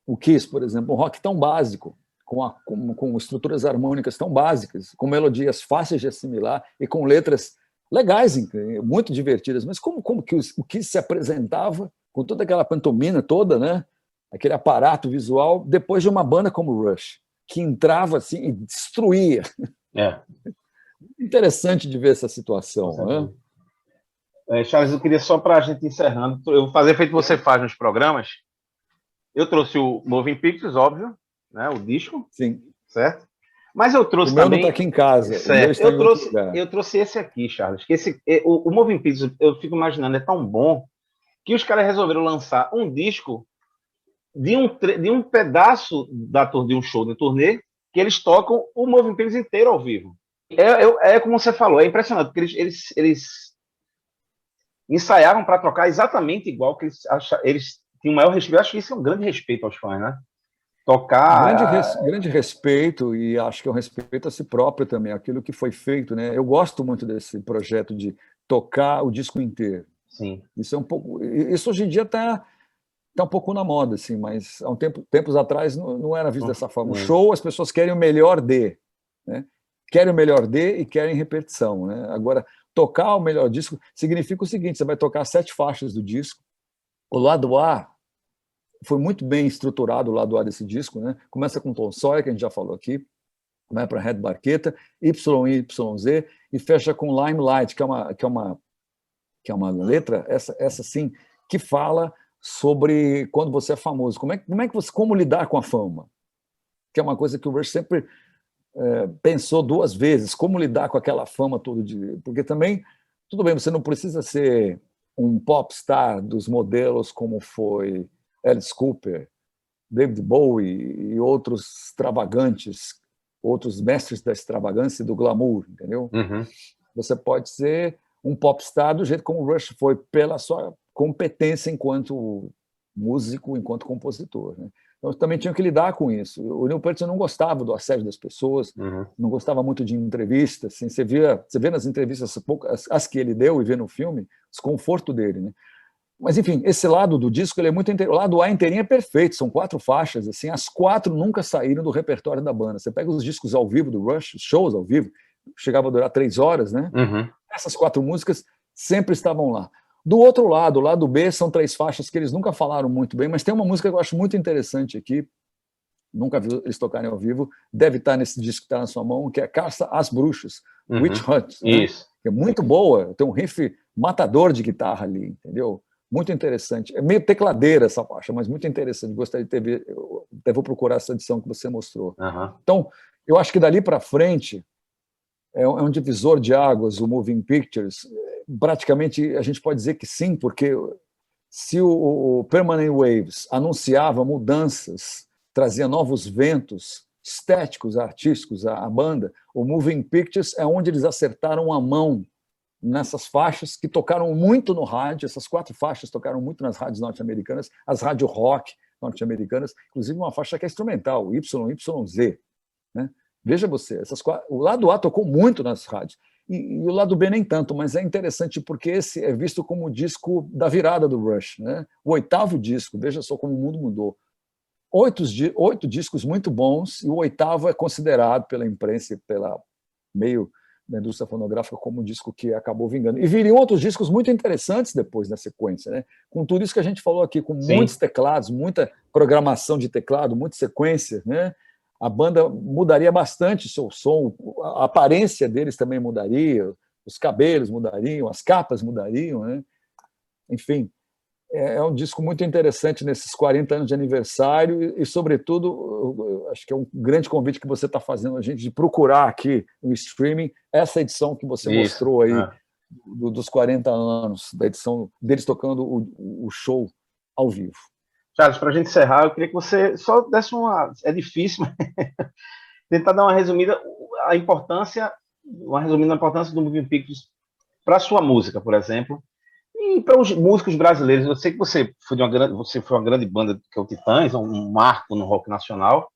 o Kiss, por exemplo, um rock tão básico, com estruturas harmônicas tão básicas, com melodias fáceis de assimilar e com letras legais, muito divertidas, mas como que o Kiss se apresentava com toda aquela pantomima toda, né? Aquele aparato visual, depois de uma banda como o Rush, que entrava assim e destruía. Interessante de ver essa situação. Né? Charles, eu queria só para a gente encerrando, eu vou fazer feito você faz nos programas. Eu trouxe o Moving Pictures, óbvio, né? O disco. Sim. Certo? Mas eu trouxe o meu também... não está aqui em casa. Certo. Eu trouxe esse aqui, Charles. Que o Moving Pictures, eu fico imaginando, é tão bom que os caras resolveram lançar um disco de um pedaço de um show de turnê que eles tocam o Moving Pictures inteiro ao vivo. É como você falou, é impressionante, porque eles ensaiaram para tocar exatamente igual que eles tinham o maior respeito. Eu acho que isso é um grande respeito aos fãs, né? Tocar... Grande respeito, e acho que é um respeito a si próprio também, aquilo que foi feito, né? Eu gosto muito desse projeto de tocar o disco inteiro. Sim. Isso hoje em dia está um pouco na moda, assim, mas há tempos atrás não era visto dessa forma. O show, as pessoas querem o melhor né? Querem o melhor e querem repetição, né? Agora, tocar o melhor disco significa o seguinte: você vai tocar 7 faixas do disco, o lado A foi muito bem estruturado, o lado A desse disco, né? Começa com Tom Sawyer, que a gente já falou aqui, vai para Red Barqueta, YYZ, e fecha com Limelight, que é uma letra, essa sim, que fala sobre quando você é famoso, como lidar com a fama, que é uma coisa que o Rush sempre pensou duas vezes como lidar com aquela fama toda porque também, tudo bem, você não precisa ser um popstar dos modelos como foi Alice Cooper, David Bowie e outros extravagantes, outros mestres da extravagância e do glamour, entendeu? Uhum. Você pode ser um popstar do jeito como o Rush foi, pela sua competência enquanto músico, enquanto compositor, né? Então, também tinha que lidar com isso. O Neil Peart não gostava do assédio das pessoas, não gostava muito de entrevistas. Assim, você vê nas entrevistas, as que ele deu e vê no filme, o desconforto dele, né? Mas, enfim, esse lado do disco ele é muito o lado A inteirinho é perfeito, são 4 faixas, assim, as 4 nunca saíram do repertório da banda. Você pega os discos ao vivo do Rush, os shows ao vivo, chegava a durar 3 horas, né? Essas 4 músicas sempre estavam lá. Do outro lado, o lado B, são 3 faixas que eles nunca falaram muito bem, mas tem uma música que eu acho muito interessante aqui, nunca vi eles tocarem ao vivo, deve estar nesse disco que está na sua mão, que é Caça às Bruxas, Witch Hunt, né? Isso. Que é muito boa, tem um riff matador de guitarra ali, entendeu? Muito interessante. É meio tecladeira essa faixa, mas muito interessante. Gostaria de ter visto, eu até vou procurar essa edição que você mostrou. Então, eu acho que dali para frente é um divisor de águas, o Moving Pictures. Praticamente, a gente pode dizer que sim, porque se o Permanent Waves anunciava mudanças, trazia novos ventos estéticos, artísticos à banda, o Moving Pictures é onde eles acertaram a mão nessas faixas que tocaram muito no rádio. Essas 4 faixas tocaram muito nas rádios norte-americanas, as rádio rock norte-americanas, inclusive uma faixa que é instrumental, YYZ, né? Veja você, o lado A tocou muito nas rádios, e o lado B nem tanto, mas é interessante porque esse é visto como o disco da virada do Rush, né? O 8º disco, veja só como o mundo mudou. 8 discos muito bons, e o 8º é considerado pela imprensa e pela meio da indústria fonográfica como um disco que acabou vingando. E viriam outros discos muito interessantes depois, na sequência, né? Com tudo isso que a gente falou aqui, com muitos teclados, muita programação de teclado, muita sequência, né? A banda mudaria bastante seu som, a aparência deles também mudaria, os cabelos mudariam, as capas mudariam, né? Enfim, é um disco muito interessante nesses 40 anos de aniversário e, sobretudo, acho que é um grande convite que você está fazendo a gente de procurar aqui no streaming essa edição que você mostrou aí dos 40 anos, da edição deles tocando o show ao vivo. Charles, para a gente encerrar, eu queria que você só desse uma... É difícil, mas tentar dar uma resumida, uma resumida da importância do Moving Pictures para a sua música, por exemplo, e para os músicos brasileiros. Eu sei que você foi uma grande banda, que é o Titãs, um marco no rock nacional,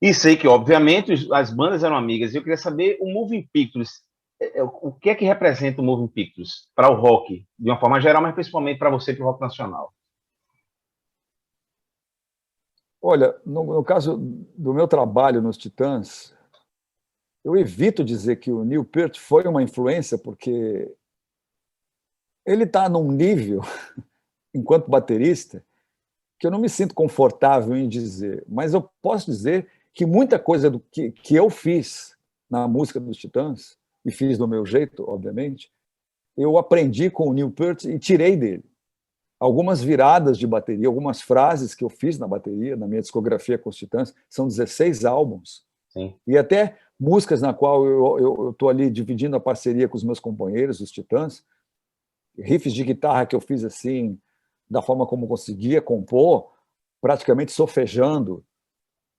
e sei que, obviamente, as bandas eram amigas, e eu queria saber o Moving Pictures, o que é que representa o Moving Pictures para o rock, de uma forma geral, mas principalmente para você e para o rock nacional? Olha, no caso do meu trabalho nos Titãs, eu evito dizer que o Neil Peart foi uma influência, porque ele está num nível, enquanto baterista, que eu não me sinto confortável em dizer, mas eu posso dizer que muita coisa do que eu fiz na música dos Titãs, e fiz do meu jeito, obviamente, eu aprendi com o Neil Peart e tirei dele. Algumas viradas de bateria, algumas frases que eu fiz na bateria, na minha discografia com os Titãs, são 16 álbuns. Sim. E até músicas na qual eu estou ali dividindo a parceria com os meus companheiros, os Titãs, riffs de guitarra que eu fiz assim, da forma como conseguia compor, praticamente sofejando,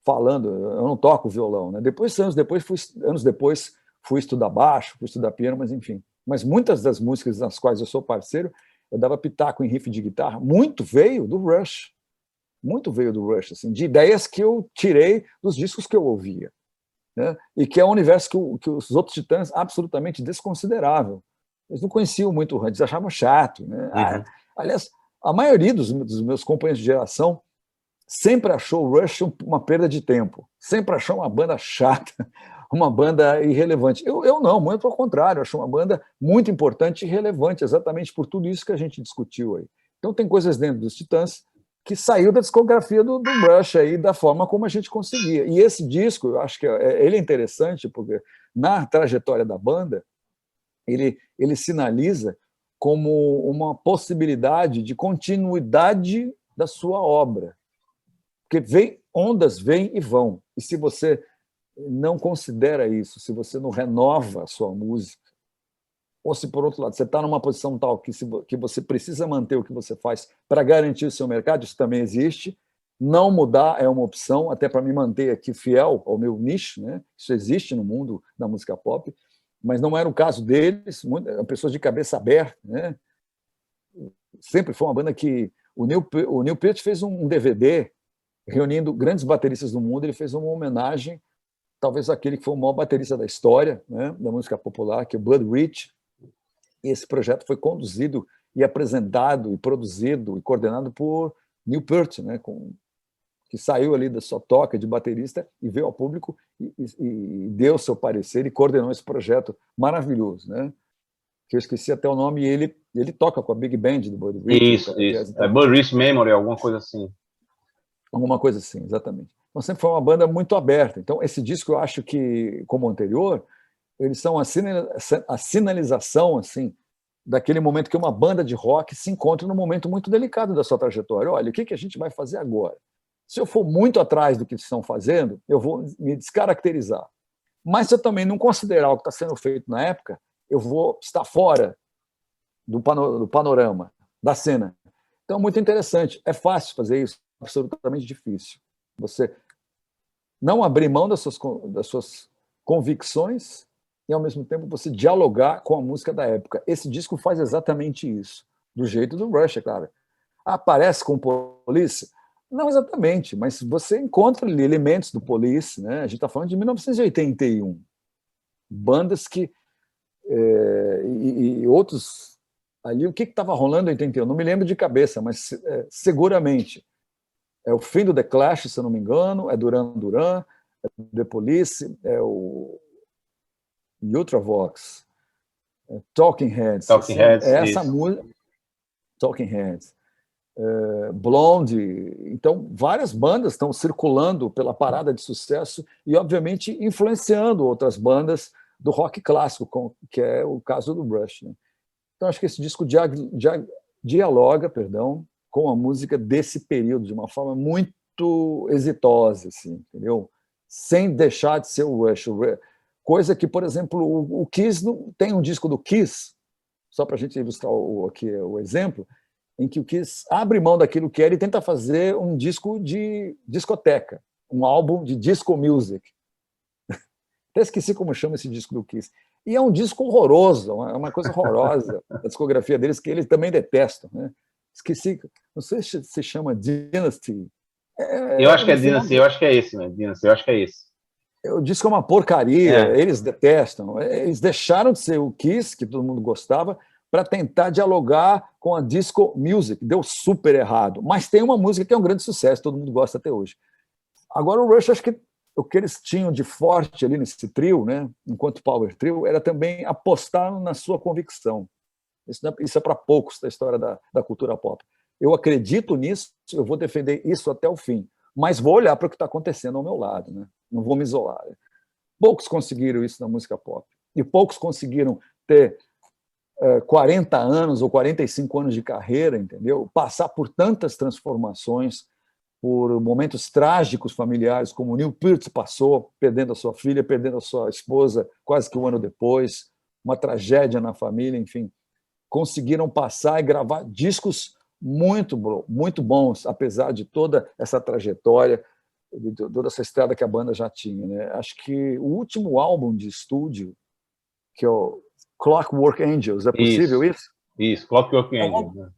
falando. Eu não toco violão, né? Anos depois fui estudar baixo, fui estudar piano, mas enfim. Mas muitas das músicas nas quais eu sou parceiro, eu dava pitaco em riff de guitarra, muito veio do Rush, assim, de ideias que eu tirei dos discos que eu ouvia, né? E que é um universo que os outros Titãs absolutamente desconsiderável. Eles não conheciam muito o Rush, eles achavam chato, né? Aliás, a maioria dos meus companheiros de geração sempre achou o Rush uma perda de tempo, sempre achou uma banda chata, uma banda irrelevante. Eu não, muito ao contrário, acho uma banda muito importante e relevante, exatamente por tudo isso que a gente discutiu aí. Então tem coisas dentro dos Titãs que saiu da discografia do Rush aí, da forma como a gente conseguia. E esse disco, eu acho que ele é interessante, porque na trajetória da banda, ele sinaliza como uma possibilidade de continuidade da sua obra. Porque ondas vêm e vão. E se você não considera isso, se você não renova a sua música, ou se, por outro lado, você está numa posição tal que você precisa manter o que você faz para garantir o seu mercado, isso também existe. Não mudar é uma opção, até para me manter aqui fiel ao meu nicho, né? Isso existe no mundo da música pop, mas não era o caso deles, pessoas de cabeça aberta, né? Sempre foi uma banda que... O Neil Peart fez um DVD reunindo grandes bateristas do mundo, ele fez uma homenagem, talvez àquele que foi o maior baterista da história, né, da música popular, que é o Bud Rich. E esse projeto foi conduzido e apresentado e produzido e coordenado por Neil Peart, né, que saiu ali da sua toca de baterista e veio ao público e deu seu parecer e coordenou esse projeto maravilhoso, né? Que eu esqueci até o nome, e ele toca com a Big Band do Bud Rich. Isso. É Bud Rich Memory, alguma coisa assim. Alguma coisa assim, exatamente. Então sempre foi uma banda muito aberta. Então esse disco, eu acho que, como o anterior, eles são a sinalização assim daquele momento que uma banda de rock se encontra num momento muito delicado da sua trajetória. Olha, o que a gente vai fazer agora? Se eu for muito atrás do que estão fazendo, eu vou me descaracterizar. Mas se eu também não considerar o que está sendo feito na época, eu vou estar fora do panorama, da cena. Então, muito interessante. É fácil fazer isso? Absolutamente difícil. Você não abrir mão das suas convicções e, ao mesmo tempo, você dialogar com a música da época. Esse disco faz exatamente isso, do jeito do Rush, é claro. Aparece com Police? Não exatamente, mas você encontra ali elementos do Police, né? A gente está falando de 1981. Bandas que... e outros... Ali, o que estava rolando em 81? Não me lembro de cabeça, mas seguramente é o fim do The Clash, se eu não me engano, é Duran Duran, é The Police, é o Ultravox, é Talking Heads. Talking Heads, é essa música. Talking Heads. Blonde. Então, várias bandas estão circulando pela parada de sucesso e, obviamente, influenciando outras bandas do rock clássico, que é o caso do Rush, né? Então, acho que esse disco dialoga, com a música desse período de uma forma muito exitosa, assim, entendeu? Sem deixar de ser o Rush. Coisa que, por exemplo, o Kiss não tem um disco do Kiss, só para a gente ilustrar aqui o exemplo, em que o Kiss abre mão daquilo que era e tenta fazer um disco de discoteca, um álbum de disco music. Até esqueci como chama esse disco do Kiss. E é um disco horroroso, é uma coisa horrorosa, a discografia deles, que eles também detestam, né? Esqueci, não sei se se chama Dynasty. Eu acho que é Dynasty, eu acho que é esse, né? Dynasty, eu acho que é esse. O disco é uma porcaria, eles detestam. Eles deixaram de ser o Kiss, que todo mundo gostava, para tentar dialogar com a disco music. Deu super errado. Mas tem uma música que é um grande sucesso, todo mundo gosta até hoje. Agora o Rush, acho que o que eles tinham de forte ali nesse trio, né, enquanto power trio, era também apostar na sua convicção. Isso é para poucos da história da cultura pop. Eu acredito nisso, eu vou defender isso até o fim, mas vou olhar para o que está acontecendo ao meu lado, né? Não vou me isolar. Poucos conseguiram isso na música pop, e poucos conseguiram ter 40 anos ou 45 anos de carreira, entendeu? Passar por tantas transformações, por momentos trágicos familiares, como o Neil Peart passou, perdendo a sua filha, perdendo a sua esposa quase que um ano depois, uma tragédia na família, enfim. Conseguiram passar e gravar discos muito bons, apesar de toda essa trajetória, de toda essa estrada que a banda já tinha, né? Acho que o último álbum de estúdio, que é o Clockwork Angels, é possível isso? Isso, Clockwork Angels. Né?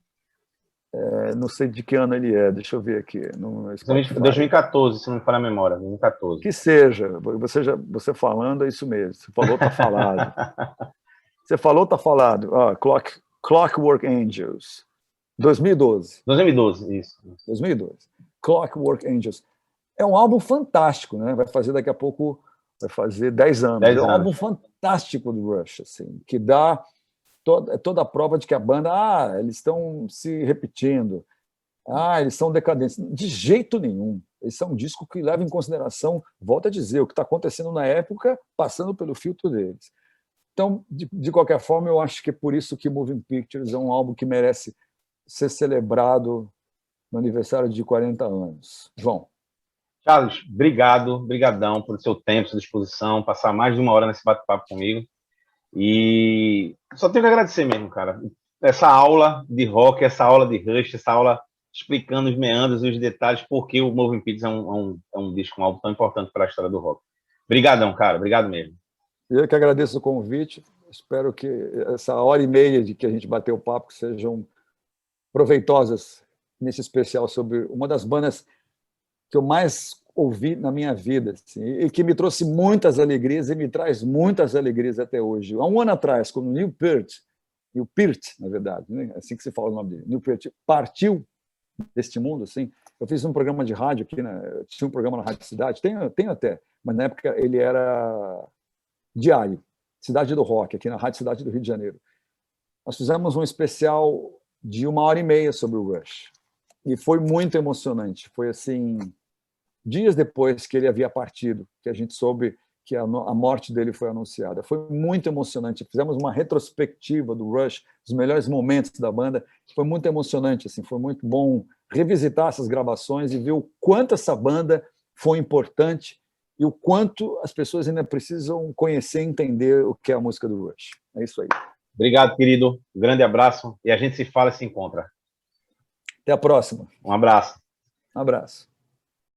Não sei de que ano ele é, deixa eu ver aqui. 2014, se não me falha a memória, 2014. Que seja, você falando, é isso mesmo. Você falou, está falado. Você falou, está falado. Clockwork Angels, 2012. 2012, isso. 2012. Clockwork Angels. É um álbum fantástico, né? Vai fazer daqui a pouco, vai fazer 10 anos. É um álbum fantástico do Rush, assim, que dá toda a prova de que a banda, eles estão se repetindo, eles são decadentes. De jeito nenhum. Esse é um disco que leva em consideração, volto a dizer, o que está acontecendo na época, passando pelo filtro deles. Então, de qualquer forma, eu acho que é por isso que Moving Pictures é um álbum que merece ser celebrado no aniversário de 40 anos. João. Carlos, brigadão pelo seu tempo, sua disposição, passar mais de 1 hora nesse bate-papo comigo. E só tenho que agradecer mesmo, cara. Essa aula de rock, essa aula de Rush, essa aula explicando os meandros e os detalhes, porque o Moving Pictures é um disco, um álbum tão importante para a história do rock. Obrigadão, cara. Obrigado mesmo. Eu que agradeço o convite. Espero que essa 1h30 de que a gente bateu o papo sejam proveitosas nesse especial sobre uma das bandas que eu mais ouvi na minha vida, assim, e que me trouxe muitas alegrias e me traz muitas alegrias até hoje. Há um ano atrás, quando o Neil Peart, na verdade, né? Assim que se fala o nome dele, Neil Peart, partiu deste mundo, assim, eu fiz um programa de rádio aqui, tinha um programa na Rádio Cidade, tenho até, mas na época ele era diário, Cidade do Rock, aqui na Rádio Cidade do Rio de Janeiro. Nós fizemos um especial de 1h30 sobre o Rush, e foi muito emocionante, foi assim, dias depois que ele havia partido, que a gente soube que a morte dele foi anunciada. Foi muito emocionante. Fizemos uma retrospectiva do Rush, dos melhores momentos da banda. Foi muito emocionante, assim, foi muito bom revisitar essas gravações e ver o quanto essa banda foi importante e o quanto as pessoas ainda precisam conhecer e entender o que é a música do Rush. É isso aí. Obrigado, querido. Um grande abraço e a gente se fala e se encontra. Até a próxima. Um abraço. Um abraço.